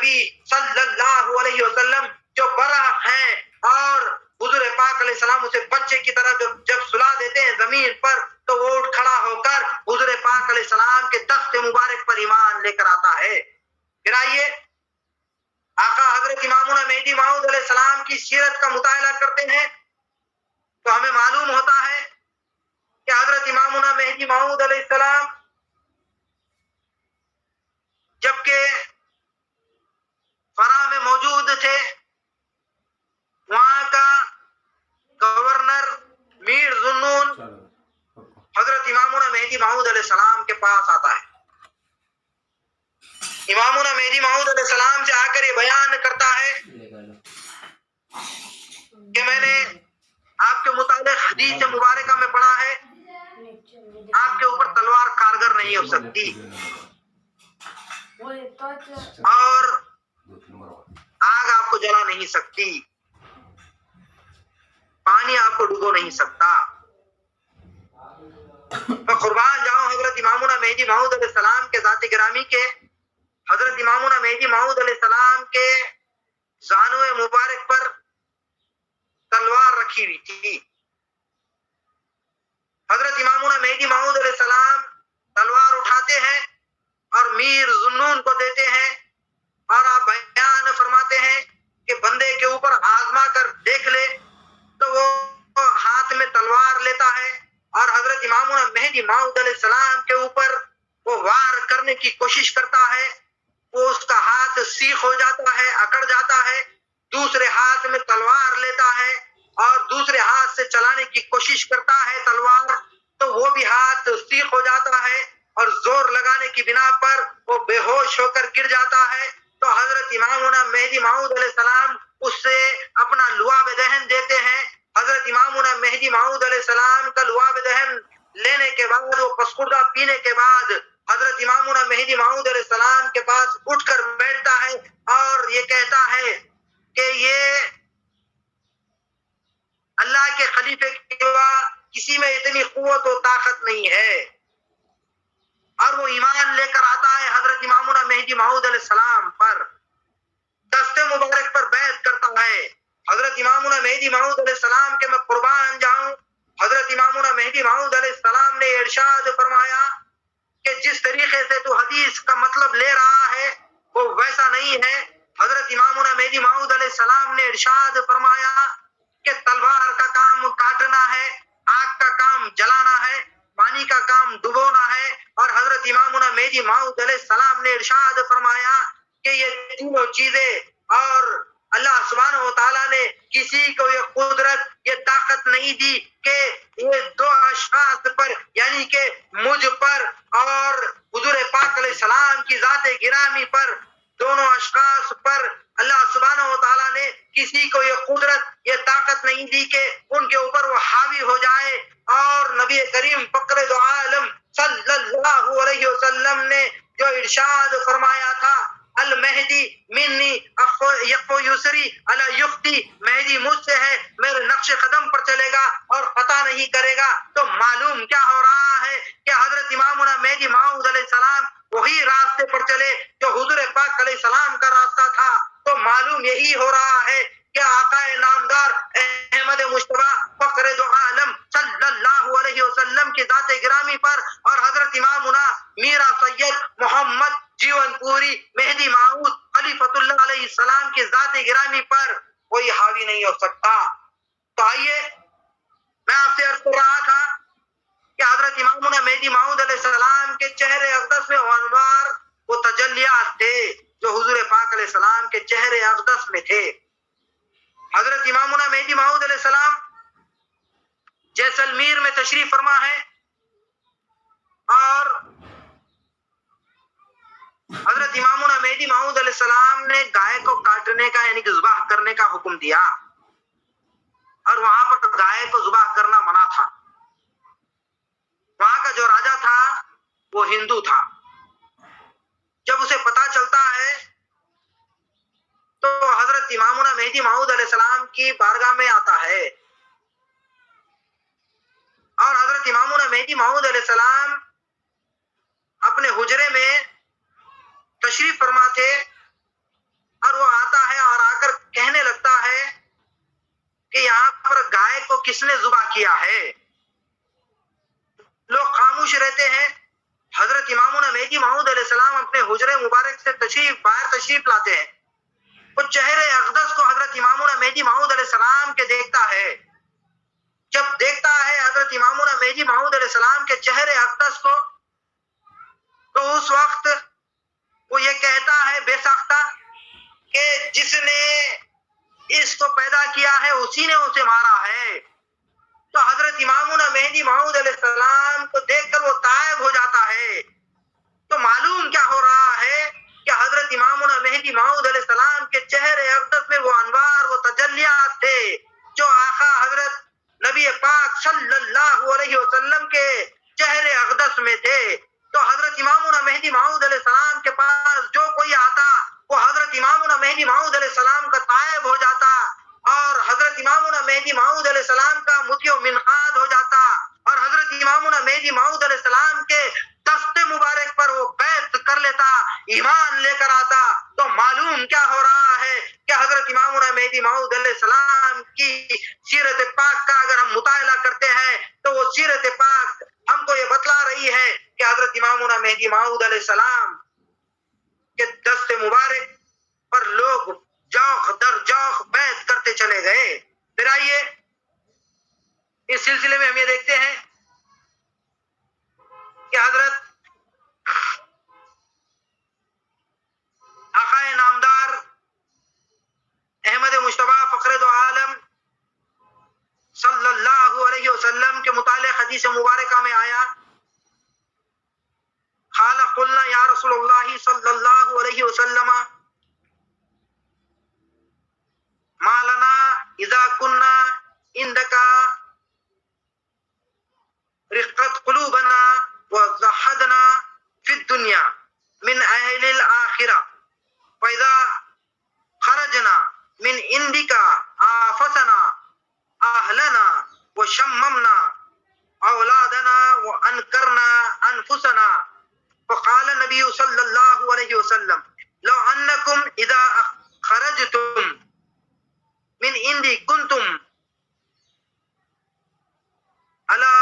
نبی صلی اللہ علیہ وسلم جو برحق ہیں اور حضور پاک علیہ السلام اسے بچے کی طرح جب سلا دیتے ہیں زمین پر تو وہ اٹھ کھڑا ہو کر حضور پاک علیہ السلام کے دست مبارک پر ایمان لے کر آتا ہے. پھر آئیے آقا حضرت امامنا مہدی موعود علیہ السلام کی سیرت کا مطالعہ کرتے ہیں تو ہمیں معلوم ہوتا ہے کہ حضرت امامنا مہدی موعود علیہ السلام جبکہ فرا میں موجود تھے وہاں کا گورنر میر ذوالنون حضرت امامنا مہدی موعود علیہ السلام کے پاس آتا ہے. امامنا مہدی موعود علیہ السلام سے آ کر یہ بیان کرتا ہے کہ میں نے آپ کے متعلق حدیث مبارکہ میں پڑھا ہے آپ کے اوپر تلوار کارگر نہیں ہو سکتی اور آگ آپ کو جلا نہیں سکتی, پانی آپ کو ڈبو نہیں سکتا. میں قربان جاؤں حضرت امامنا مہدی موعود علیہ السلام کے ذات گرامی کے. حضرت امامنا مہدی موعود علیہ السلام کے زانوئے مبارک پر تلوار رکھی ہوئی تھی. حضرت امامنا مہدی موعود علیہ السلام تلوار اٹھاتے ہیں اور میر ذوالنون کو دیتے ہیں اور آپ بیان فرماتے ہیں کہ بندے کے اوپر آزما کر دیکھ لے تو وہ ہاتھ میں تلوار لیتا ہے اور حضرت امامنا مہدی موعود علیہ السلام کے اوپر وہ وار کرنے کی کوشش کرتا ہے. وہ اس کا ہاتھ سیخ ہو جاتا ہے, اکڑ جاتا ہے, دوسرے ہاتھ میں تلوار لیتا ہے اور دوسرے ہاتھ سے چلانے کی کوشش کرتا ہے تلوار تو وہ بھی ہاتھ سیخ ہو جاتا ہے اور زور لگانے کی بنا پر وہ بے ہوش ہو کر گر جاتا ہے. تو حضرت امامنا مہدی موعود علیہ السلام اس سے اپنا لعاب دہن دیتے ہیں. حضرت امامنا مہدی موعود علیہ السلام کا لعاب دہن لینے کے بعد وہ پسخوردہ پینے کے بعد حضرت امامنا مہدی موعود علیہ السلام کے پاس اٹھ کر بیٹھتا ہے اور یہ کہتا ہے کہ یہ اللہ کے خلیفے کے سوا کسی میں اتنی قوت و طاقت نہیں ہے. اور وہ ایمان لے کر آتا ہے حضرت امامنا مہدی موعود علیہ السلام پر, دست مبارک پر بیعت کرتا ہے. حضرت امامنا مہدی موعود علیہ السلام کے میں قربان جاؤں, حضرت امامنا مہدی موعود علیہ السلام نے ارشاد فرمایا کہ جس طریقے سے تو حدیث کا مطلب لے رہا ہے وہ ویسا نہیں ہے. حضرت امامنا مہدی موعود علیہ السلام نے ارشاد فرمایا کہ تلوار کا کام کاٹنا ہے, آگ کا کام جلانا ہے, پانی کا کام ڈبونا ہے. اور حضرت امامنا مہدی موعود علیہ السلام نے ارشاد فرمایا کہ یہ تینوں چیزیں اور اللہ سبحانہ و تعالیٰ نے کسی کو یہ قدرت یہ طاقت نہیں دی کہ یہ دو اشخاص پر یعنی کہ مجھ پر اور حضور پاک علیہ السلام کی ذات گرامی پر, دونوں اشخاص پر اللہ سبحانہ و تعالیٰ نے کسی کو یہ قدرت یہ طاقت نہیں دی کہ ان کے اوپر وہ حاوی ہو جائے. اور نبی کریم فخر دو عالم صلی اللہ علیہ وسلم نے جو ارشاد فرمایا تھا المہدی منی یقو یسری علی یختی, مہدی مجھ سے ہے میرے نقش قدم پر چلے گا اور خطا نہیں کرے گا. تو معلوم کیا ہو رہا ہے کہ حضرت امامنا مہدی موعود علیہ السلام وہی راستے پر چلے جو حضور پاک علیہ السلام کا راستہ تھا. تو معلوم یہی ہو رہا ہے کہ آقا نامدار احمد مجتبی فخر دو عالم صلی اللہ علیہ وسلم کی ذات گرامی پر اور حضرت امامنا میرا سید محمد جیون پوری مہدی موعود خلیفۃ اللہ علیہ السلام کی ذات گرامی پر کوئی حاوی نہیں ہو سکتا. تو آئیے میں آپ سے عرض کر رہا تھا کہ حضرت امامنا مہدی موعود علیہ السلام کے چہرے اقدس میں انوار وہ تجلیات تھے جو حضور پاک علیہ السلام کے چہرے اقدس میں تھے. حضرت امامنا مہدی موعود علیہ السلام جیسلمیر میں تشریف فرما ہے اور حضرت امامنا مہدی موعود علیہ السلام نے گائے کو کاٹنے کا یعنی کہ ذبح کرنے کا حکم دیا اور وہاں پر گائے کو ذبح کرنا منع تھا. وہاں کا جو راجا تھا وہ ہندو تھا. جب اسے پتا چلتا ہے تو حضرت امامنا مہدی موعود علیہ السلام کی بارگاہ میں آتا ہے اور حضرت امامنا مہدی موعود علیہ السلام اپنے حجرے میں تشریف فرما تھے اور وہ آتا ہے اور آ کر کہنے لگتا ہے کہ یہاں پر گائے کو کس نے ذبح کیا ہے. لوگ خاموش رہتے ہیں. حضرت امامنا مہدی موعود علیہ السلام اپنے حجرے مبارک سے باہر تشریف لاتے ہیں. وہ چہرے اقدس کو حضرت امامنا مہدی موعود علیہ السلام کے دیکھتا ہے. جب دیکھتا ہے حضرت امامنا مہدی موعود علیہ السلام کے چہرے اقدس کو, تو اس وقت وہ یہ کہتا ہے بے ساختہ کہ جس نے اس کو پیدا کیا ہے اسی نے اسے مارا ہے. تو حضرت امامنا مہدی موعود علیہ السلام کو دیکھ کر وہ تائب ہو جاتا ہے. تو معلوم کیا ہو رہا ہے کہ حضرت امامنا مہدی موعود علیہ السلام کے چہرے اقدس میں وہ انوار, وہ تجلیات تھے جو آقا حضرت نبی پاک صلی اللہ علیہ وسلم کے چہرے اقدس میں تھے. تو حضرت امامنا مہدی موعود علیہ السلام کے پاس جو کوئی آتا وہ حضرت امامنا مہدی موعود علیہ السلام کا تائب ہو جاتا, اور حضرت امامنا مہدی موعود علیہ السلام کا مطیع و منقاد ہو جاتا, اور حضرت امامنا مہدی موعود علیہ السلام کے دست مبارک پر وہ بیعت کر لیتا, ایمان لے کر آتا. تو معلوم کیا ہو رہا ہے کہ حضرت امامنا مہدی موعود علیہ السلام کی سیرت پاک کا اگر ہم مطالعہ کرتے ہیں تو وہ سیرت پاک ہم کو یہ بتلا رہی ہے کہ حضرت امامنا مہدی موعود علیہ السلام کے دست مبارک پر لوگ جوخ در جوخ بیعت کرتے چلے گئے. پھر آئیے اس سلسلے میں ہم یہ دیکھتے ہیں کہ حضرت آقا نامدار احمد مجتبی فخر دو عالم صلی اللہ علیہ وسلم کے متعلق حدیث مبارکہ میں آیا, قال قلنا یا رسول اللہ صلی اللہ علیہ وسلم ما لنا اذا كنا عندك رقت قلوبنا وزہدنا فی الدنیا من اہل الآخرہ فاذا خرجنا من عندك آفسنا اہلنا وشممنا اولادنا وانکرنا انفسنا. فقال النبی صلی اللہ علیہ وسلم لو انکم اذا خرجتم من عندی کنتم علی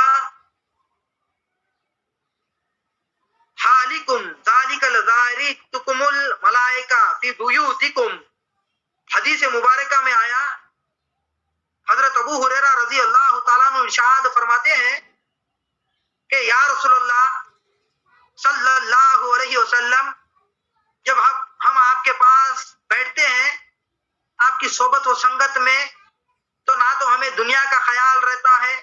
حالکم ذالک لزارتکم الملائکہ فی بیوتکم. حدیث مبارکہ میں آیا, حضرت ابو ہریرہ رضی اللہ تعالیٰ عنہ ارشاد فرماتے ہیں کہ یا رسول اللہ صلی اللہ علیہ وسلم, جب ہم آپ کے پاس بیٹھتے ہیں آپ کی صحبت و سنگت میں, تو نہ تو ہمیں دنیا کا خیال رہتا ہے,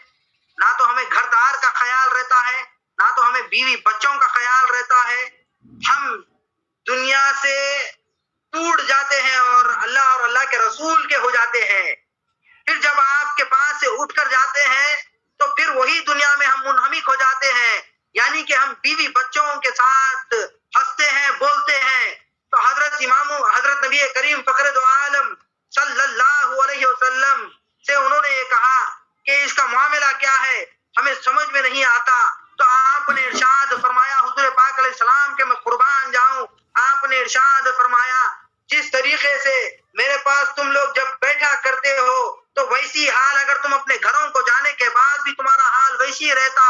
نہ تو ہمیں گھر دار کا خیال رہتا ہے, نہ تو ہمیں بیوی بچوں کا خیال رہتا ہے. ہم دنیا سے ٹوٹ جاتے ہیں اور اللہ کے رسول کے ہو جاتے ہیں. پھر جب آپ کے پاس سے اٹھ کر جاتے ہیں تو پھر وہی دنیا میں ہم منہمک ہو جاتے ہیں, یعنی کہ ہم بیوی بچوں کے ساتھ ہنستے ہیں, بولتے ہیں. تو حضرت نبی کریم فخر دو عالم صلی اللہ علیہ وسلم سے انہوں نے یہ کہا کہ اس کا معاملہ کیا ہے, ہمیں سمجھ میں نہیں آتا. تو آپ نے ارشاد فرمایا, حضور پاک علیہ السلام کے میں قربان جاؤں, آپ نے ارشاد فرمایا جس طریقے سے میرے پاس تم لوگ جب بیٹھا کرتے ہو تو ویسی حال اگر تم اپنے گھروں کو جانے کے بعد بھی تمہارا حال ویسی رہتا,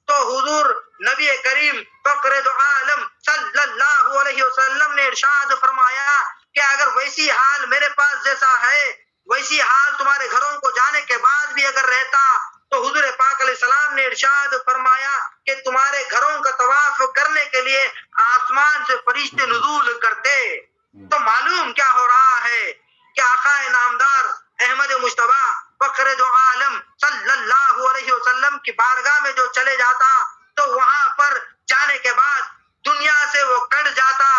تو حضور نبی کریم فخر دو عالم صلی اللہ علیہ وسلم نے ارشاد فرمایا کہ اگر ویسی حال میرے پاس جیسا ہے ویسی حال تمہارے گھروں کو جانے کے بعد بھی اگر رہتا, تو حضور پاک علیہ السلام نے ارشاد فرمایا کہ تمہارے گھروں کا طواف کرنے کے لیے آسمان سے فرشتے نزول کرتے. تو معلوم کیا ہو رہا ہے کہ آقا نامدار احمد مجتبی فخر دو عالم صلی اللہ علیہ وسلم کی بارگاہ میں جو چلے جاتا تو وہاں پر جانے کے بعد دنیا سے وہ کٹ جاتا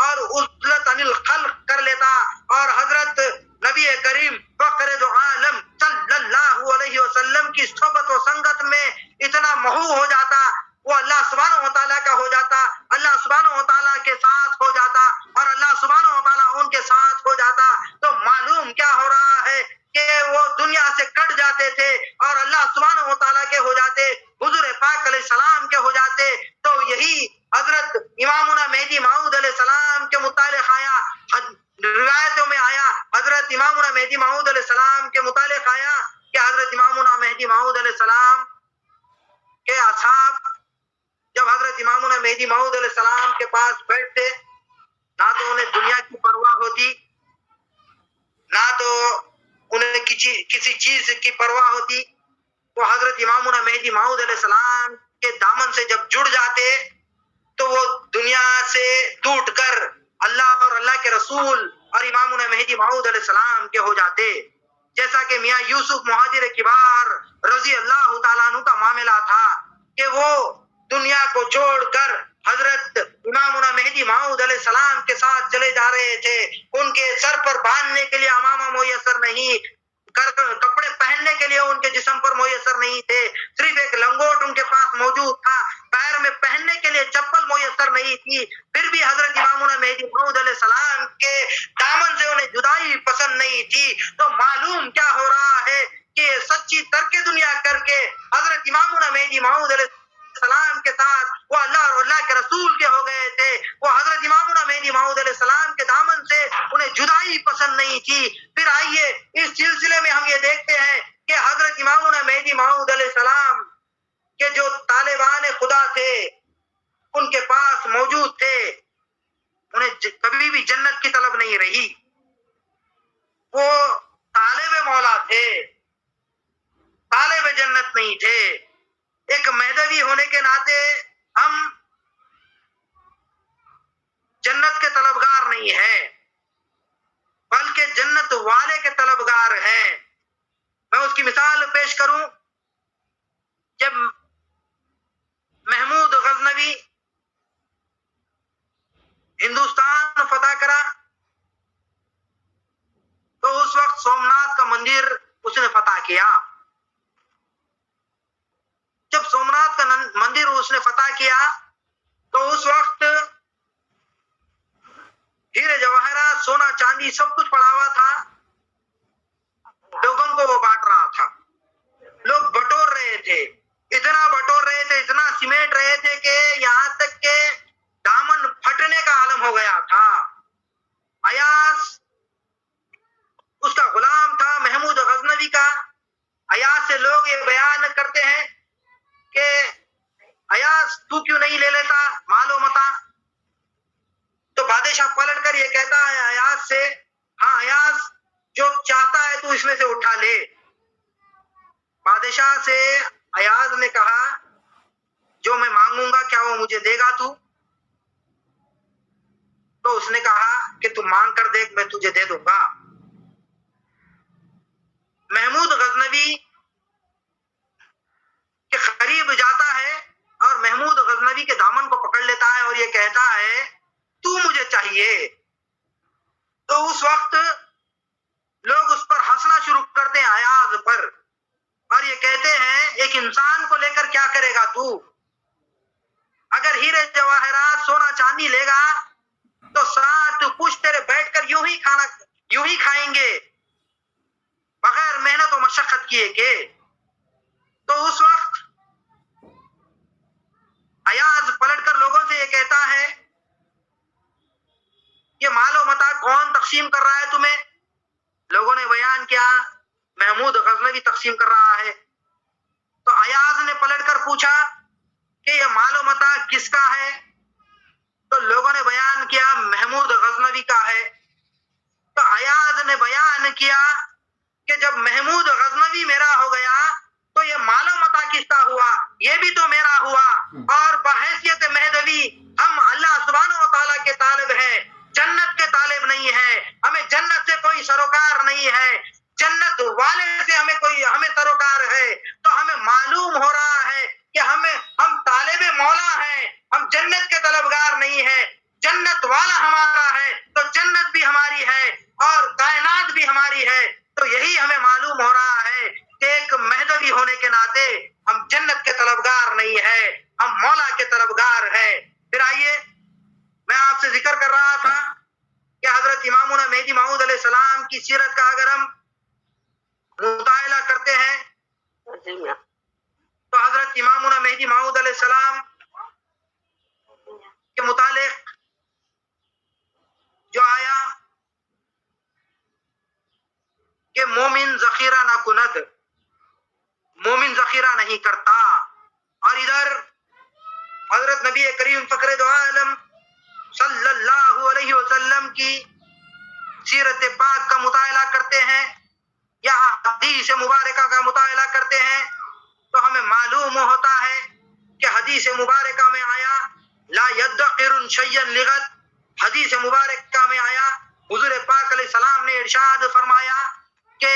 اور عزلت عن الخلق کر لیتا, اور حضرت نبی کریم فخر دو عالم صلی اللہ علیہ وسلم کی صحبت و سنگت میں اتنا محو ہو جاتا, وہ اللہ سبحانہ و تعالیٰ کا ہو جاتا, اللہ سبحانہ و تعالیٰ کے ساتھ ہو جاتا, اور اللہ سبحانہ و تعالیٰ ان کے ساتھ ہو جاتا. تو معلوم کیا ہو رہا ہے کہ وہ دنیا سے کٹ جاتے تھے اور اللہ سبحانہ و تعالیٰ کے ہو جاتے, حضور پاک علیہ السلام کے ہو جاتے. تو یہی حضرت امامنا مہدی موعود علیہ السلام کے متعلق آیا, روایتوں میں آیا، حضرت امامنا مہدی موعود علیہ السلام کے متعلق آیا کہ حضرت امامنا مہدی موعود علیہ السلام کے اصحاب جب حضرت امامنا مہدی موعود علیہ السلام کے پاس بیٹھتے، نہ تو انہیں دنیا کی پرواہ ہوتی، نہ تو انہیں کسی چیز کی پرواہ ہوتی. وہ حضرت امامنا مہدی موعود علیہ السلام کے دامن سے جب جڑ جاتے تو وہ دنیا سے ٹوٹ کر اللہ اور اللہ کے رسول اور امامنا مہدی موعود علیہ السلام کے ہو جاتے. جیسا کہ میاں یوسف مہاجر کبار رضی اللہ تعالیٰ عنہ کا معاملہ تھا کہ وہ دنیا کو چھوڑ کر حضرت امامنا مہدی موعود علیہ السلام کے ساتھ چلے جا رہے تھے. ان کے سر پر باندھنے کے لیے امامہ میسر نہیں، کپڑے پہننے کے لیے ان کے جسم پر میسر نہیں تھے، صرف ایک لنگوٹ ان کے پاس موجود تھا، پیر میں پہننے کے لیے چپل میسر نہیں تھی. پھر بھی حضرت امامنا مہدی موعود علیہ السلام کے دامن سے انہیں جدائی پسند نہیں تھی. تو معلوم کیا ہو رہا ہے کہ سچی ترک دنیا کر کے حضرت امامنا مہدی موعود علیہ السلام کے ساتھ وہ اللہ اور اللہ کے رسول کے ہو گئے تھے. وہ حضرت امامنا مہدی موعود علیہ السلام کے دامن سے انہیں جدائی پسند نہیں تھی. پھر آئیے اس سلسلے میں ہم یہ دیکھتے ہیں کہ حضرت امامنا مہدی موعود علیہ السلام کے جو طالبان خدا تھے ان کے پاس موجود تھے، انہیں کبھی بھی جنت کی طلب نہیں رہی. وہ طالب مولا تھے، طالب جنت نہیں تھے. ایک مہدوی ہونے کے ناطے ہم جنت کے طلبگار نہیں ہیں بلکہ جنت والے کے طلبگار ہیں. میں اس کی مثال پیش کروں. جب محمود غزنوی ہندوستان فتح کرا تو اس وقت سومناتھ کا مندر اس نے فتح کیا. جب سومناتھ کا مندر اس نے فتح کیا تو اس وقت ہیرے جواہرات، سونا چاندی سب کچھ پڑا ہوا تھا. لوگوں کو وہ بانٹ رہا تھا، لوگ بٹور رہے تھے، اتنا بٹور رہے تھے، اتنا سمیٹ رہے تھے کہ یہاں تک کہ دامن پھٹنے کا عالم ہو گیا تھا. ایاز اس کا غلام تھا، محمود غزنوی کا. ایاز سے لوگ یہ بیان کرتے ہیں کہ ایاز تو کیوں نہیں لے لیتا مال و متاع؟ تو بادشاہ پلٹ کر یہ کہتا ہے ایاز سے، ہاں ایاز جو چاہتا ہے تو اس میں سے اٹھا لے. بادشاہ سے ایاز نے کہا جو میں مانگوں گا کیا وہ مجھے دے گا تو؟ تو اس نے کہا کہ تم مانگ کر دیکھ، میں تجھے دے دوں گا. محمود غزنوی کے قریب جاتا ہے اور محمود غزنوی کے دامن کو پکڑ لیتا ہے اور یہ کہتا ہے تو مجھے چاہیے. تو اس وقت لوگ اس پر ہنسنا شروع کرتے ہیں ایاز پر، اور یہ کہتے ہیں ایک انسان کو لے کر کیا کرے گا تو؟ اگر ہیرے جواہرات، سونا چاندی لے گا تو سات پشت تیرے بیٹھ کر یوں ہی کھائیں گے بغیر محنت و مشقت کیے کہ. تو اس وقت ایاز پلٹ کر لوگوں سے یہ کہتا ہے یہ مال و متاع کون تقسیم کر رہا ہے تمہیں؟ لوگوں نے بیان کیا محمود غزنوی تقسیم کر رہا ہے. تو ایاز نے پلٹ کر پوچھا کہ یہ مال و متاع کس کا ہے؟ تو لوگوں نے بیان کیا محمود غزنوی کا ہے. تو ایاز نے بیان کیا کہ جب محمود غزنوی میرا ہو گیا تو یہ مال و متاع کس کا ہوا؟ یہ بھی تو میرا ہوا. اور بحیثیت مہدوی ہم اللہ سبحانہ و تعالیٰ کے طالب ہیں، جنت کے طالب نہیں ہیں. ہمیں جنت سے کوئی سروکار نہیں ہے، جنت والے سے ہمیں سروکار ہے. تو ہمیں معلوم ہو رہا ہے کہ ہم طالب مولا ہیں، ہم جنت کے طلبگار نہیں ہیں. جنت والا ہمارا ہے تو جنت بھی ہماری ہے اور کائنات بھی ہماری ہے. تو یہی ہمیں معلوم ہو رہا ہے کہ ایک مہدوی ہونے کے ناطے ہم جنت کے طلبگار نہیں ہیں، ہم مولا کے طلبگار ہیں. پھر آئیے، میں آپ سے ذکر کر رہا تھا کہ حضرت امامنا مہدی موعود علیہ السلام کی سیرت کا اگر ہم مطالعہ کرتے ہیں تو حضرت امامنا مہدی موعود علیہ السلام کے متعلق جو آیا ذخیرہ نہ کند، مومن ذخیرہ نہیں کرتا. اور ادھر حضرت نبی کریم فخر دو عالم صلی اللہ علیہ وسلم کی سیرت پاک کا مطالعہ کرتے ہیں یا حدیث مبارکہ کا مطالعہ کرتے ہیں تو ہمیں معلوم ہوتا ہے کہ حدیث مبارکہ میں آیا لا یدخر شیئا لغد. حدیث مبارکہ میں آیا حضور پاک علیہ السلام نے ارشاد فرمایا کہ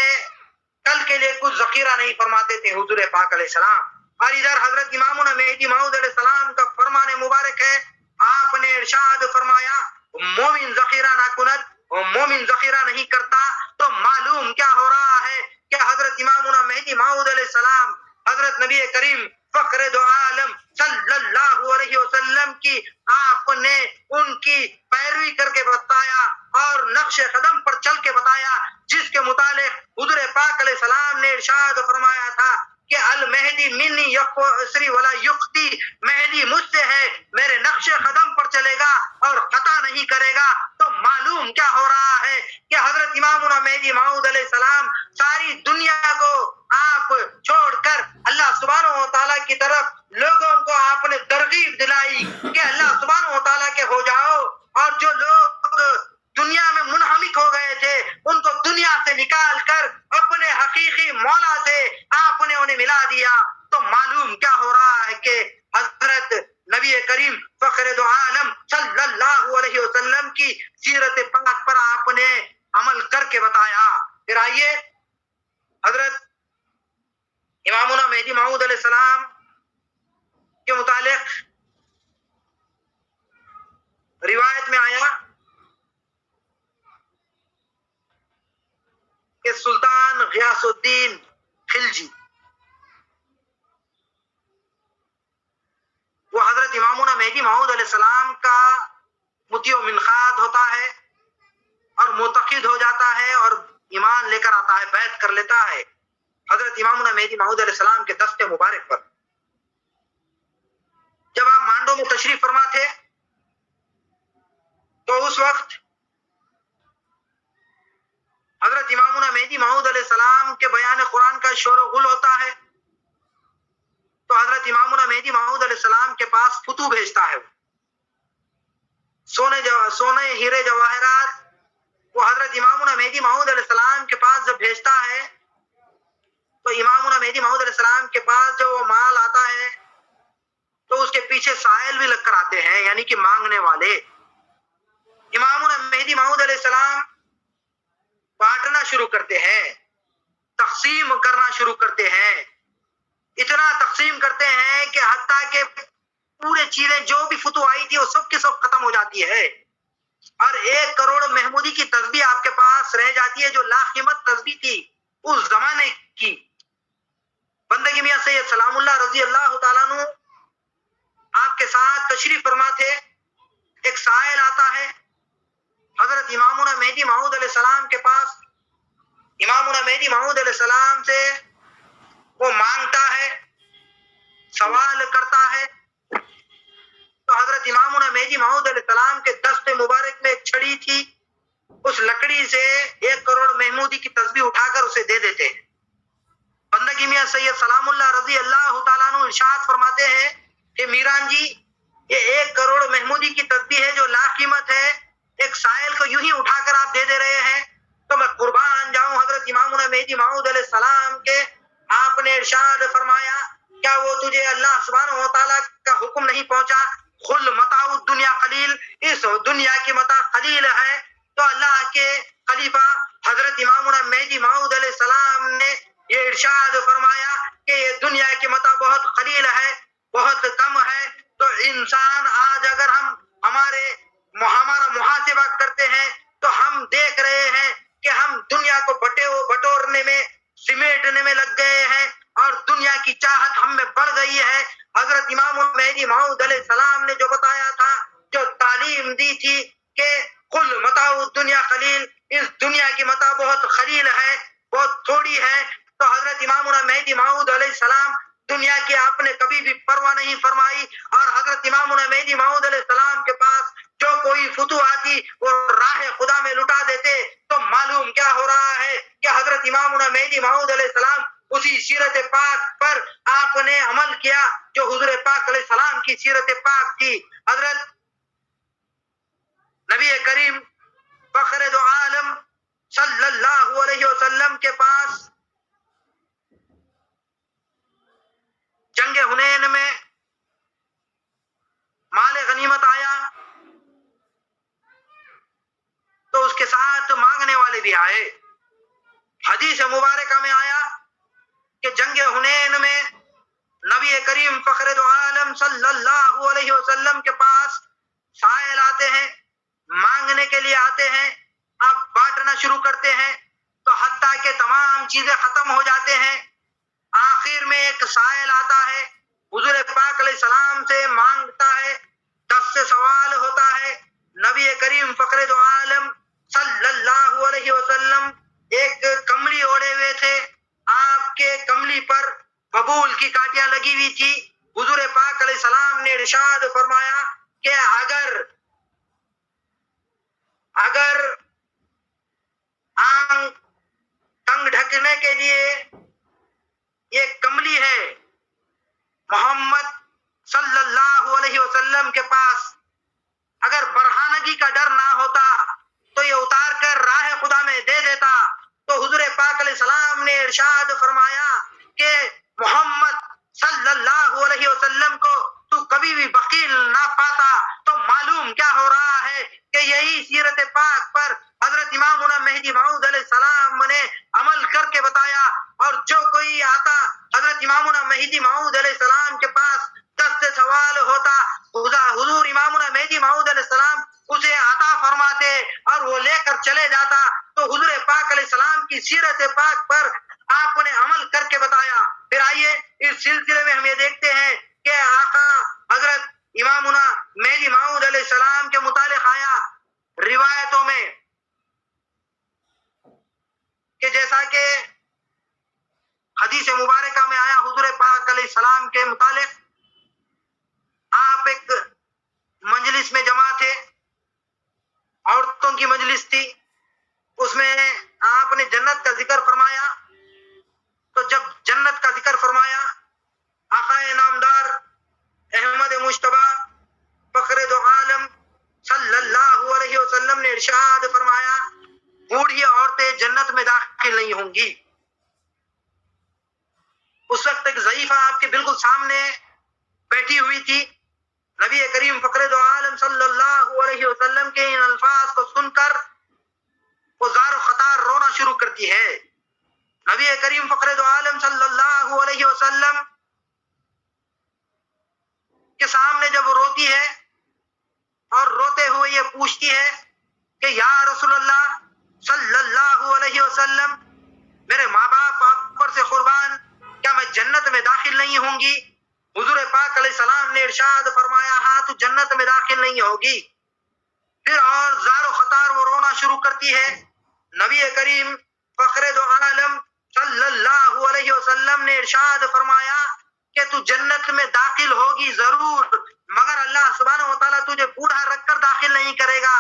کل کے لیے کچھ ذخیرہ نہیں فرماتے تھے حضور پاک علیہ السلام. اور ادھر حضرت امامنا مہدی موعود علیہ السلام کا فرمان مبارک ہے، آپ نے ارشاد فرمایا مومن ذخیرہ نہ کند، مومن ذخیرہ نہیں کرتا. تو معلوم کیا ہو رہا ہے کہ حضرت امامنا مہدی موعود علیہ السلام حضرت نبی کریم فخر دو عالم صلی اللہ علیہ وسلم کی آپ نے ان کی پیروی کر کے بتایا اور نقش قدم پر چل کے بتایا، جس کے متعلق حضور پاک علیہ السلام نے ارشاد فرمایا تھا کہ المہدی منی یقصری ولا یختی، مہدی مجھ سے ہے، میرے نقش قدم پر چلے گا اور خطا نہیں کرے گا. تو معلوم کیا ہو رہا ہے کہ حضرت امامنا مہدی موعود علیہ السلام ساری دنیا کو آپ چھوڑ کر اللہ سبحانہ و تعالیٰ کی طرف لوگوں کو آپ نے ترغیب دلائی کہ اللہ سبحانہ و تعالیٰ کے ہو جاؤ، اور جو لوگ دنیا میں منہمک ہو گئے تھے ان کو دنیا سے نکال کر اپنے حقیقی مولا سے آپ نے انہیں ملا دیا. تو معلوم کیا ہو رہا ہے کہ حضرت نبی کریم فخر دو عالم صلی اللہ علیہ وسلم کی سیرت پاک پر آپ نے عمل کر کے بتایا. پھر آئیے حضرت امامنا مہدی موعود علیہ السلام کے متعلق روایت میں آیا کہ سلطان غیاث الدین خلجی وہ حضرت امامنا مہدی موعود علیہ السلام کا مطیع و منقاد ہوتا ہے اور معتقد ہو جاتا ہے اور ایمان لے کر آتا ہے، بیعت کر لیتا ہے حضرت امامنا مہدی موعود علیہ السلام کے دست مبارک پر. جب آپ مانڈو میں تشریف فرما تھے تو اس وقت حضرت امامنا مہدی موعود علیہ السلام کے بیان قرآن کا شور و غل ہوتا ہے تو حضرت امامنا مہدی موعود علیہ السلام کے پاس فتو بھیجتا ہے. سونے ہیرے جواہرات وہ حضرت امامنا مہدی موعود علیہ السلام کے پاس جب بھیجتا ہے تو امامنا مہدی موعود علیہ السلام کے پاس جو وہ مال آتا ہے تو اس کے پیچھے سائل بھی لگ کر آتے ہیں، یعنی کہ مانگنے والے. امامنا مہدی موعود علیہ السلام بانٹنا شروع کرتے ہیں، تقسیم کرنا شروع کرتے ہیں. اتنا تقسیم کرتے ہیں کہ حتیٰ کہ پورے چیزیں جو بھی فتو آئی تھی وہ سب کی سب ختم ہو جاتی ہے اور 1 کروڑ محمودی کی تسبیح آپ کے پاس رہ جاتی ہے جو لاقیمت تسبیح تھی اس زمانے کی. بندگی میاں سید سلام اللہ رضی اللہ تعالیٰ عنہ آپ کے ساتھ تشریف فرما تھے. ایک سائل آتا ہے حضرت امامنا مہدی موعود علیہ السلام کے پاس، امامنا مہدی موعود علیہ السلام سے وہ مانگتا ہے، سوال کرتا ہے. تو حضرت امامنا مہدی موعود علیہ السلام کے دست مبارک میں ایک چھڑی تھی، اس لکڑی سے 1 کروڑ محمودی کی تسبیح اٹھا کر اسے دے دیتے ہیں. بندگی میاں سید سلام اللہ رضی اللہ تعالیٰ عنہ ارشاد فرماتے ہیں کہ میران جی یہ 1 کروڑ محمودی کی تسبیح ہے جو لاقیمت ہے، ایک سائل کو یوں ہی اٹھا کر آپ دے رہے ہیں تو میں قربان جاؤں حضرت امامنا مہدی موعود علیہ السلام کے. آپ نے ارشاد فرمایا کیا وہ تجھے اللہ سبحانہ و تعالیٰ کا حکم نہیں پہنچا؟ خل متاع الدنیا قلیل، اس دنیا کی متاع قلیل ہے. تو اللہ کے خلیفہ حضرت امامنا مہدی موعود علیہ السلام نے یہ ارشاد فرمایا کہ یہ دنیا کی متاع بہت قلیل ہے، بہت کم ہے. تو انسان آج اگر ہمارا محاسبہ کرتے ہیں تو ہم دیکھ رہے ہیں کہ ہم دنیا کو بٹورنے میں سمیٹنے میں لگ گئے ہیں اور دنیا کی چاہت ہم میں بڑھ گئی ہے. حضرت امام مہدی موعود علیہ السلام نے جو بتایا تھا، جو تعلیم دی تھی کہ قل متاع الدنیا قلیل، اس دنیا کی متاع بہت قلیل ہے، بہت تھوڑی ہے. تو حضرت امامنا مہدی موعود علیہ السلام دنیا کی آپ نے کبھی بھی پرواہ نہیں فرمائی، اور حضرت امام مہدی موعود علیہ السلام کے پاس جو کوئی فتوح آتی وہ راہ خدا میں لٹا دیتے. تو معلوم کیا ہو رہا ہے کہ حضرت امام مہدی موعود علیہ السلام اسی سیرت پاک پر آپ نے عمل کیا جو حضور پاک علیہ السلام کی سیرت پاک تھی. حضرت نبی کریم فخر دو عالم صلی اللہ علیہ وسلم کے پاس جنگ حنین میں مال غنیمت آیا تو اس کے ساتھ مانگنے والے بھی آئے. حدیث مبارکہ میں آیا کہ جنگ حنین میں نبی کریم فخر دو عالم صلی اللہ علیہ وسلم کے پاس سائل آتے ہیں، مانگنے کے لیے آتے ہیں، آپ بانٹنا شروع کرتے ہیں تو حتیٰ کہ تمام چیزیں ختم ہو جاتے ہیں. آخر میں ایک سائل آتا ہے، حضور پاک علیہ السلام سے مانگتا ہے، 10 سے سوال ہوتا ہے. نبی کریم فخر دو عالم صلی اللہ علیہ وسلم ایک کملی اوڑے ہوئے تھے، آپ کے کملی پر ببول کی کاٹیاں لگی ہوئی تھی. حضور پاک علیہ السلام نے ارشاد فرمایا کہ اگر آنکھ ٹنگ ڈھکنے کے لیے یہ کملی ہے محمد صلی اللہ علیہ وسلم کے پاس، اگر برہانگی کا ڈر نہ ہوتا تو یہ اتار کر راہ خدا میں دے دیتا. تو حضور پاک علیہ السلام نے ارشاد فرمایا کہ محمد صلی اللہ علیہ وسلم کو تو کبھی بھی بخیل نہ پاتا. تو معلوم کیا ہو رہا ہے کہ یہی سیرت پاک پر حضرت امام مہدی موعود علیہ السلام نے عمل کر کے بتایا. اور جو کوئی آتا حضرت امام مہدی موعود علیہ السلام کے پاس 10 سے سوال ہوتا، حضور امام مہدی موعود علیہ السلام اسے عطا فرماتے اور وہ لے کر چلے جاتا. تو حضور پاک علیہ السلام کی سیرت پاک پر آپ نے عمل کر کے بتایا. پھر آئیے اس سلسلے میں ہم یہ دیکھتے ہیں کہ آقا حضرت امامنا مہدی موعود علیہ السلام کے متعلق آیا روایتوں میں کہ جیسا کہ حدیث مبارکہ میں آیا حضور پاک علیہ السلام کے متعلق، آپ ایک مجلس میں جمع تھے، عورتوں کی مجلس تھی، اس میں آپ نے جنت کا ذکر فرمایا. تو جب جنت کا ذکر فرمایا، آقا نامدار احمد مجتبی فخر دو عالم صلی اللہ علیہ وسلم نے ارشاد فرمایا بوڑھی عورتیں جنت میں داخل نہیں ہوں گی. اس وقت ایک ضعیفہ آپ کے بالکل سامنے بیٹھی ہوئی تھی. نبی کریم فخر دو عالم صلی اللہ علیہ وسلم کے ان الفاظ کو سن کر وہ زار و خطار رونا شروع کرتی ہے. نبی کریم فخر دو عالم صلی اللہ علیہ وسلم کے سامنے جب وہ روتی ہے اور روتے ہوئے یہ پوچھتی ہے کہ یا رسول اللہ صلی اللہ علیہ وسلم، میرے ماں باپ آپ پر سے قربان، کیا میں جنت میں داخل نہیں ہوں گی؟ حضور پاک علیہ السلام نے ارشاد فرمایا ہاں تو جنت میں داخل نہیں ہوگی. پھر اور زار و خطار وہ رونا شروع کرتی ہے. نبی کریم فخر دو عالم صلی اللہ علیہ وسلم نے ارشاد فرمایا کہ تو جنت میں داخل ہوگی ضرور، مگر اللہ سبحانہ و تعالیٰ تجھے بوڑھا رکھ کر داخل نہیں کرے گا،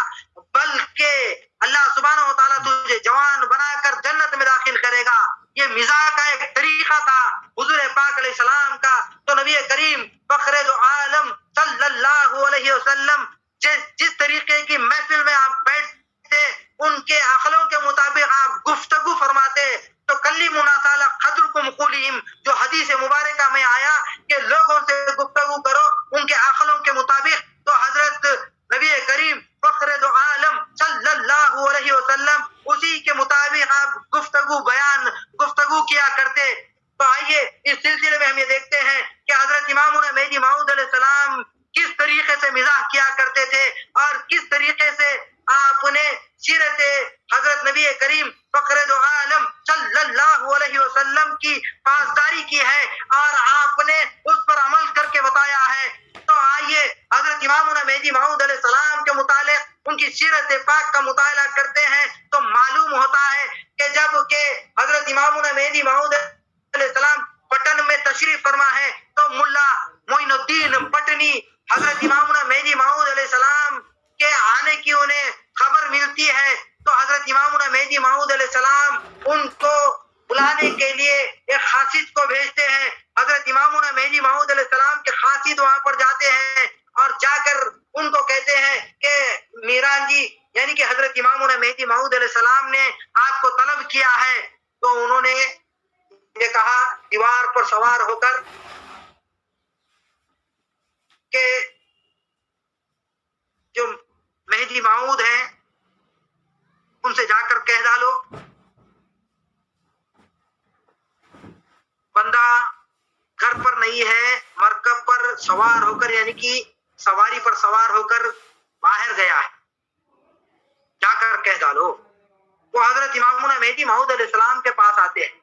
بلکہ اللہ سبحانہ و تعالیٰ تجھے جوان بنا کر جنت میں داخل کرے گا. یہ مزاح کا ایک طریقہ تھا حضور پاک علیہ السلام کا. تو نبی کریم فخر دو عالم صلی اللہ علیہ وسلم جس طریقے کی محفل میں آپ بیٹھتے ان کے عقلوں کے مطابق آپ گفتگو فرماتے. تو کلیموا الناس قدرکم قولہم، جو حدیث مبارکہ میں آیا کہ لوگوں سے گفتگو کرو ان کے عقلوں کے مطابق. تو حضرت نبی کریم فخر دو عالم صلی اللہ علیہ وسلم اسی کے مطابق آپ گفتگو کیا کرتے. تو آئیے اس سلسلے میں ہم یہ دیکھتے ہیں کہ حضرت امام مہدی موعود علیہ السلام کس طریقے سے مزاح کیا کرتے تھے اور کس طریقے سے آپ نے سیرت حضرت نبی کریم فخر دو عالم صلی اللہ علیہ وسلم کی پاسداری کی ہے اور آپ نے اس پر عمل کر کے بتایا ہے. تو آئیے حضرت امام مہدی موعود علیہ السلام کے متعلق ان کی سیرت پاک کا مطالعہ کرتے ہیں تو معلوم ہوتا ہے کہ جب کہ حضرت امام مہدی موعود علیہ السلام پٹن میں تشریف فرما ہے تو ملا معین الدین پٹنی حضرت امامنا مہدی موعود علیہ السلام کے آنے کی انہیں خبر ملتی ہے تو حضرت امامنا مہدی موعود علیہ السلام ان کو بلانے کے لیے ایک خاصد کو بھیجتے ہیں. حضرت امامنا مہدی موعود علیہ السلام کے خاصد وہاں پر جاتے ہیں اور جا کر ان کو کہتے ہیں کہ میران جی یعنی کہ حضرت امامنا مہدی موعود علیہ السلام نے آپ کو طلب کیا ہے. تو انہوں نے یہ کہا دیوار پر سوار ہو کر کہ جو مہدی موعود ہیں ان سے جا کر کہہ ڈالو بندہ گھر پر نہیں ہے، مرکب پر سوار ہو کر یعنی کہ سواری پر سوار ہو کر باہر گیا ہے، جا کر کہہ ڈالو. وہ حضرت امامنا مہدی موعود علیہ السلام کے پاس آتے ہیں،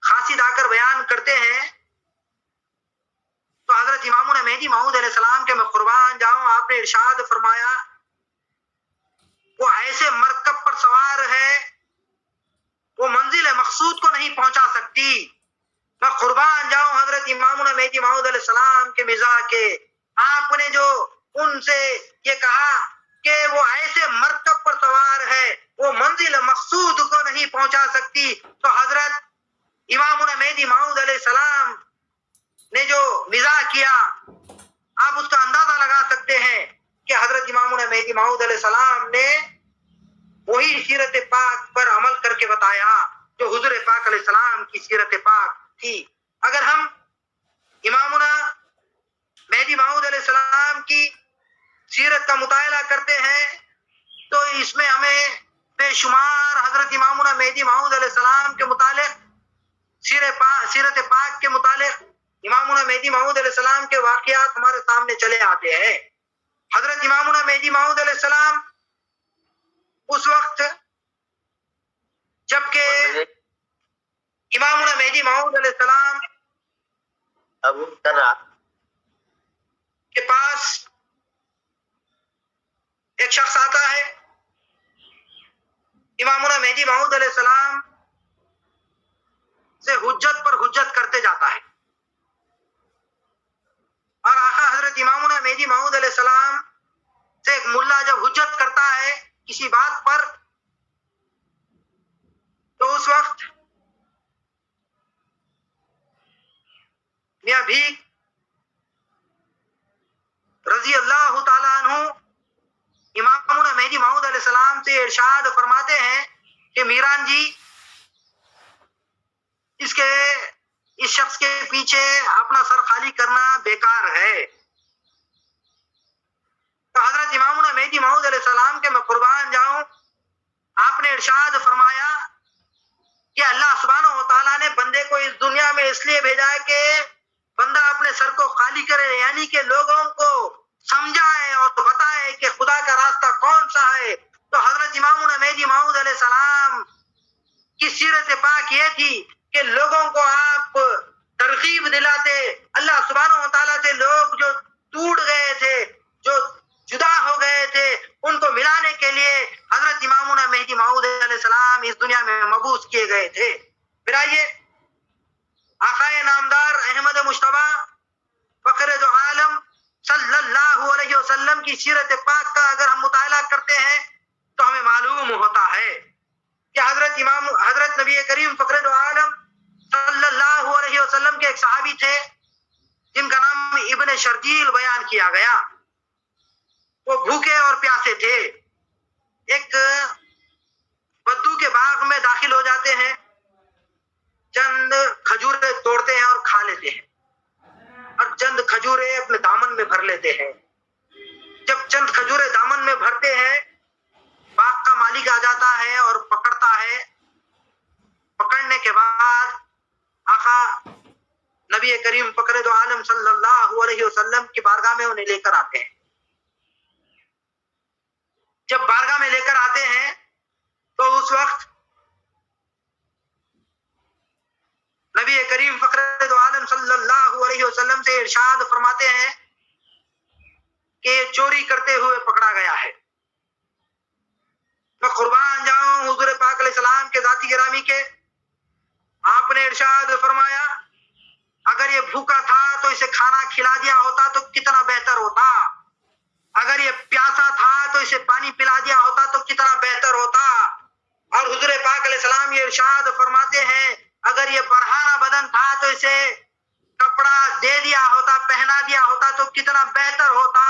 خاصد آ کر بیان کرتے ہیں تو حضرت امامنا مہدی موعود علیہ السلام کے میں قربان جاؤں آپ نے ارشاد فرمایا وہ ایسے مرکب پر سوار ہے وہ منزل مقصود کو نہیں پہنچا سکتی. میں قربان جاؤں حضرت امامنا مہدی موعود علیہ السلام کے مزاح کے. آپ نے جو ان سے یہ کہا کہ وہ ایسے مرکب پر سوار ہے وہ منزل مقصود کو نہیں پہنچا سکتی تو حضرت امامنا مہدی موعود علیہ السلام نے جو مزاح کیا آپ اس کا اندازہ لگا سکتے ہیں کہ حضرت امامنا مہدی موعود علیہ السلام نے وہی سیرت پاک پر عمل کر کے بتایا جو حضور پاک علیہ السلام کی سیرت پاک تھی. اگر ہم امامنا مہدی موعود علیہ السلام کی سیرت کا مطالعہ کرتے ہیں تو اس میں ہمیں بے شمار حضرت امامنا مہدی موعود علیہ السلام کے متعلق سیرت پاک کے متعلق امامنا مہدی موعود علیہ السلام کے واقعات ہمارے سامنے چلے آتے ہیں. حضرت امامنا مہدی موعود علیہ السلام اس وقت جبکہ امامنا مہدی موعود علیہ السلام ابو طرح کے پاس ایک شخص آتا ہے، امامنا مہدی موعود علیہ السلام سے حجت پر حجت کرتے جاتا ہے اور آقا حضرت امامنا مہدی موعود علیہ السلام سے ایک ملا جب حجت کرتا ہے کسی بات پر تو اس وقت میاں بھیک رضی اللہ تعالیٰ عنہ امامنا مہدی موعود علیہ السلام سے ارشاد فرماتے ہیں کہ میران جی اس شخص کے پیچھے اپنا سر خالی کرنا بیکار ہے. تو حضرت امامنا مہدی موعود علیہ السلام کے میں قربان جاؤں آپ نے ارشاد فرمایا کہ اللہ سبحانہ و تعالیٰ نے بندے کو اس دنیا میں اس لیے بھیجا ہے کہ بندہ اپنے سر کو خالی کرے یعنی کہ لوگوں کو سمجھائے اور بتائے کہ خدا کا راستہ کون سا ہے. تو حضرت امامنا مہدی موعود علیہ السلام کی سیرت پاک یہ تھی کہ لوگوں کو آپ ترغیب دلاتے. اللہ سبحانہ و تعالیٰ سے لوگ جو ٹوٹ گئے تھے، جو جدا ہو گئے تھے، ان کو ملانے کے لیے حضرت امامنا مہدی موعود علیہ السلام اس دنیا میں مبعوث کیے گئے تھے. پھر آئیے آقائے نامدار احمد مجتبی فخر دو عالم صلی اللہ علیہ وسلم کی سیرت پاک کا اگر ہم مطالعہ کرتے ہیں تو ہمیں معلوم ہوتا ہے کہ حضرت نبی کریم فخر دو عالم صلی اللہ علیہ وسلم کے ایک صحابی تھے جن کا نام ابن شرجیل بیان کیا گیا. وہ بھوکے اور پیاسے تھے، ایک بدو کے باغ میں داخل ہو جاتے ہیں، چند کھجورے توڑتے ہیں اور کھا لیتے ہیں اور چند کھجورے اپنے دامن میں بھر لیتے ہیں. جب چند کھجورے دامن میں بھرتے ہیں باغ کا مالک آ جاتا ہے اور پکڑتا ہے. پکڑنے کے بعد آقا نبی کریم فخر دو عالم صلی اللہ علیہ وسلم کی بارگاہ میں انہیں لے کر آتے ہیں. جب بارگاہ میں لے کر آتے ہیں تو اس وقت نبی کریم فخر دو عالم صلی اللہ علیہ وسلم سے ارشاد فرماتے ہیں کہ یہ چوری کرتے ہوئے پکڑا گیا ہے. میں قربان جاؤں حضور پاک علیہ السلام کے ذاتی گرامی کے آپ نے ارشاد فرمایا اگر یہ بھوکا تھا تو اسے کھانا کھلا دیا ہوتا تو کتنا بہتر ہوتا، اگر یہ پیاسا تھا تو اسے پانی پلا دیا ہوتا تو کتنا بہتر ہوتا۔ اور حضور پاک علیہ السلام یہ ارشاد فرماتے ہیں اگر یہ برہنہ بدن تھا تو اسے کپڑا دے دیا ہوتا، پہنا دیا ہوتا تو کتنا بہتر ہوتا۔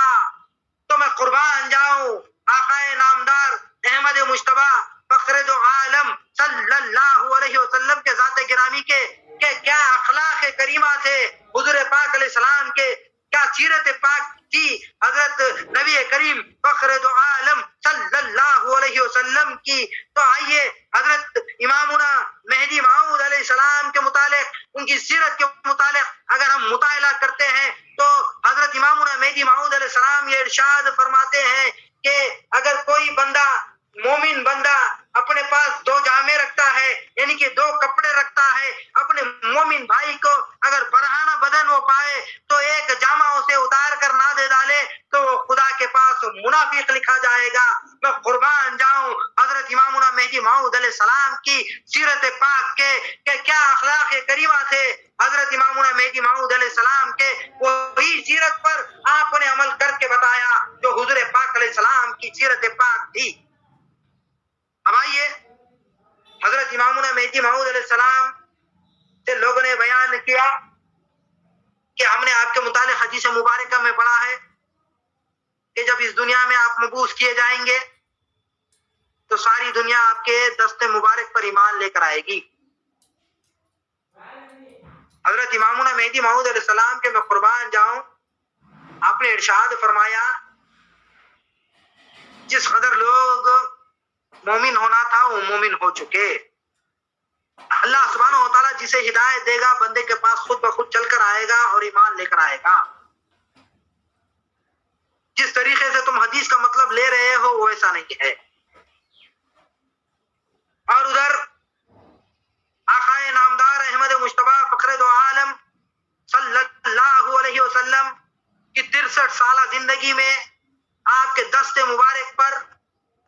تو میں قربان جاؤں آقا نامدار احمد مجتبی فخر دو عالم صلی اللہ علیہ وسلم کے ذات گرامی کے کہ کیا اخلاق کریمہ تھے حضور پاک علیہ السلام کے، کیا سیرت پاک تھی حضرت نبی کریم فخر دو عالم صلی اللہ علیہ وسلم کی۔ تو آئیے حضرت امامنا مہدی موعود علیہ السلام کے متعلق، ان کی سیرت کے متعلق اگر ہم مطالعہ کرتے ہیں تو حضرت امامنا مہدی موعود علیہ السلام یہ ارشاد فرماتے ہیں کہ اگر کوئی بندہ مومن بندہ اپنے پاس دو جامے رکھتا ہے، یعنی کہ دو کپڑے رکھتا ہے، اپنے مومن بھائی کو اگر برہنہ بدن وہ پائے تو ایک جامہ اسے اتار کر نہ دے ڈالے تو وہ خدا کے پاس منافق لکھا جائے گا۔ میں قربان جاؤں حضرت امامنا مہدی موعود علیہ السلام کی سیرت پاک کے کہ کیا اخلاق کریمہ تھے حضرت امامنا مہدی موعود علیہ السلام کے، وہی سیرت پر آپ نے عمل کر کے بتایا جو حضور پاک علیہ السلام کی سیرت پاک تھی۔ اب آئیے حضرت امامنا مہدی موعود علیہ السلام سے لوگوں نے بیان کیا کہ ہم نے آپ کے متعلق حدیث مبارکہ میں پڑھا ہے کہ جب اس دنیا میں آپ مبعوث کیے جائیں گے تو ساری دنیا آپ کے دست مبارک پر ایمان لے کر آئے گی۔ حضرت امامنا مہدی موعود علیہ السلام کے میں قربان جاؤں، آپ نے ارشاد فرمایا جس قدر لوگ مومن ہونا تھا وہ مومن ہو چکے۔ اللہ سبحانہ و تعالیٰ جسے ہدایت دے گا بندے کے پاس خود بخود چل کر آئے گا اور ایمان لے کر آئے گا۔ جس طریقے سے تم حدیث کا مطلب لے رہے ہو وہ ایسا نہیں ہے۔ اور ادھر آقا نامدار احمد مجتبی فخر دو عالم صلی اللہ علیہ وسلم کی 63 سالہ زندگی میں آپ کے دست مبارک پر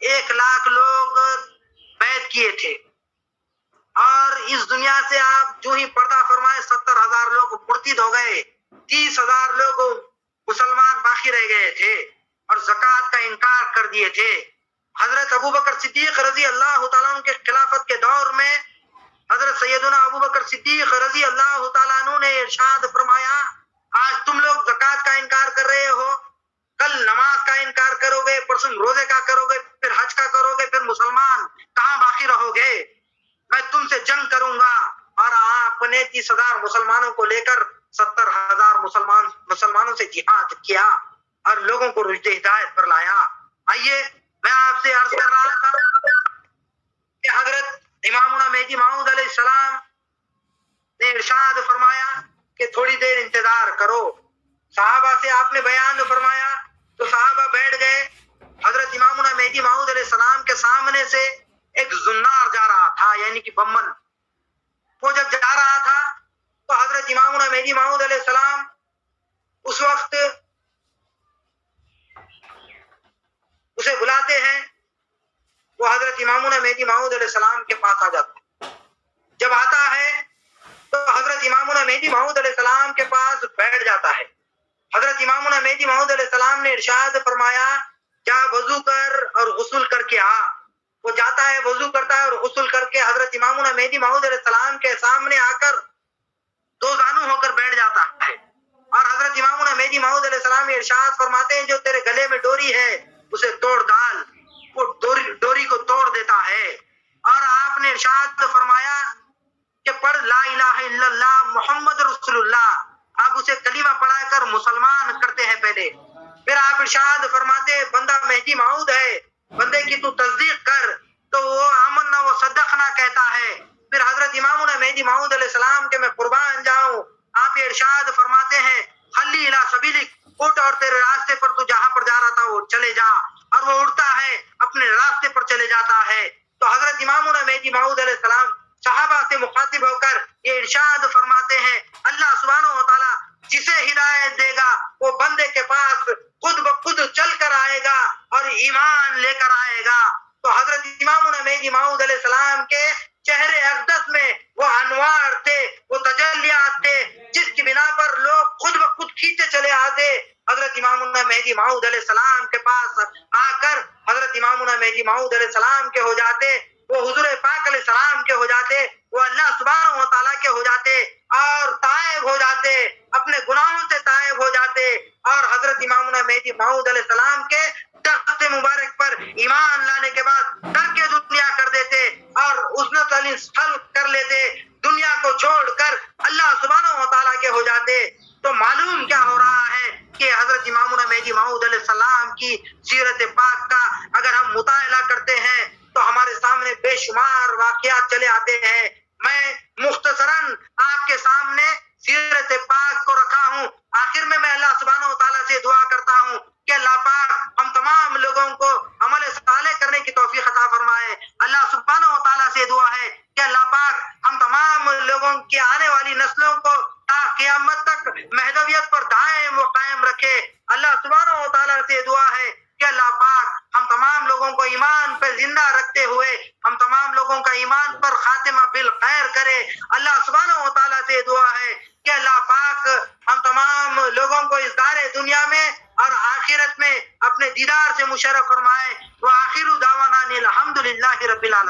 1,00,000 لوگ بیعت کیے تھے، اور اس دنیا سے آپ جو ہی پردہ فرمائے 70,000 لوگ مرتد ہو گئے، 30,000 لوگ مسلمان باقی رہ گئے تھے اور زکوٰۃ کا انکار کر دیے تھے۔ حضرت ابوبکر صدیق رضی اللہ تعالیٰ عنہ کے خلافت کے دور میں حضرت سیدنا ابوبکر صدیق رضی اللہ تعالیٰ عنہ نے ارشاد فرمایا آج تم لوگ زکوٰۃ کا انکار کر رہے ہو، کل نماز کا انکار کرو گے، پرسوں روزے کا کرو گے، پھر حج کا کرو گے، پھر مسلمان کہاں باقی رہو گے؟ میں تم سے جنگ کروں گا۔ اور آپ نے 30,000 مسلمانوں کو لے کر 70,000 مسلمانوں سے جہاد کیا اور لوگوں کو رشد ہدایت پر لایا۔ آئیے میں آپ سے عرض کر رہا تھا کہ حضرت امامنا مہدی موعود علیہ السلام نے ارشاد فرمایا کہ تھوڑی دیر انتظار کرو۔ صحابہ سے آپ نے بیان فرمایا تو صحابہ بیٹھ گئے۔ حضرت امامنا مہدی موعود علیہ السلام کے سامنے سے ایک زنار جا رہا تھا، یعنی کہ بمن۔ وہ جب جا رہا تھا تو حضرت امامنا مہدی موعود علیہ السلام اس وقت اسے بلاتے ہیں، وہ حضرت امامنا مہدی موعود علیہ السلام کے پاس آ جاتا ہے۔ جب آتا ہے تو حضرت امامنا مہدی موعود علیہ السلام کے پاس بیٹھ جاتا ہے۔ حضرت امامنا مہدی موعود علیہ السلام نے ارشاد فرمایا جا وضو کر اور غسل کر کے آ۔ وہ جاتا ہے، وضو کرتا ہے اور غسل کر کے حضرت امامنا مہدی موعود علیہ السلام کے سامنے آ کر دو زانو ہو کر بیٹھ جاتا ہے، اور حضرت امامنا مہدی موعود علیہ السلام ارشاد فرماتے ہیں جو تیرے گلے میں ڈوری ہے اسے توڑ ڈال۔ وہ ڈوری کو توڑ دیتا ہے، اور آپ نے ارشاد فرمایا کہ پڑھ لا الہ الا اللہ محمد رسول اللہ۔ آپ اسے کلمہ پڑھا کر مسلمان کرتے ہیں پہلے، پھر آپ ارشاد فرماتے بندہ مہدی موعود ہے، بندے کی تو تصدیق کر، تو وہ آمنا و صدقنا کہتا ہے۔ پھر حضرت امامنا مہدی موعود علیہ السلام کے میں قربان جاؤں، آپ یہ ارشاد فرماتے ہیں خلی الی سبیلک، اٹھ اور تیرے راستے پر تو جہاں پر جا رہا تھا وہ چلے جا، اور وہ اٹھتا ہے اپنے راستے پر چلے جاتا ہے۔ تو حضرت امامنا مہدی موعود علیہ السلام صحابہ سے مخاطب ہو کر یہ ارشاد فرماتے ہیں اللہ سبحانہ و تعالیٰ جسے ہدایت دے گا وہ بندے کے پاس خود بخود چل کر آئے گا اور ایمان لے کر آئے گا۔ تو حضرت امامنا مہدی موعود علیہ السلام کے چہرے اقدس میں وہ انوار تھے، وہ تجلیات تھے جس کی بنا پر لوگ خود بخود کھینچے چلے آتے حضرت امامنا مہدی موعود علیہ السلام کے پاس آ کر حضرت امامنا مہدی موعود علیہ السلام کے ہو جاتے، وہ حضور پاک علیہ السلام کے ہو جاتے، وہ اللہ سبحانہ و تعالیٰ کے ہو جاتے اور تائب ہو جاتے، اپنے گناہوں سے تائب ہو جاتے اور حضرت امامنا مہدی موعود علیہ السلام کے تخت مبارک پر ایمان لانے کے بعد ترک دنیا کر دیتے اور عزلت علی خلق کر لیتے، دنیا کو چھوڑ کر اللہ سبحانہ و تعالیٰ کے ہو جاتے۔ تو معلوم کیا ہو رہا ہے کہ حضرت امامنا مہدی موعود علیہ السلام کی سیرت پاک کا اگر ہم مطالعہ کرتے ہیں تو ہمارے سامنے بے شمار واقعات چلے آتے ہیں۔ میں مختصراً آپ کے سامنے سیرت پاک کو رکھا ہوں۔ آخر میں اللہ سبحانہ و تعالیٰ سے دعا کرتا ہوں کہ اللہ پاک ہم تمام لوگوں کو عمل صالح کرنے کی توفیق عطا فرمائے۔ اللہ سبحانہ و تعالیٰ سے دعا ہے کہ اللہ پاک ہم تمام لوگوں کی آنے والی نسلوں کو تا قیامت تک مہدویت پر دائم و قائم رکھے۔ اللہ سبحانہ و تعالیٰ سے دعا ہے کہ اللہ پاک ہم تمام لوگوں کو ایمان پر زندہ رکھتے ہوئے ہم تمام لوگوں کا ایمان پر خاتمہ بالخیر کرے۔ اللہ سبحانہ و تعالیٰ سے دعا ہے کہ اللہ پاک ہم تمام لوگوں کو اس دار دنیا میں اور آخرت میں اپنے دیدار سے مشرف فرمائے۔ وآخر دعوانا الحمدللہ رب العالمین۔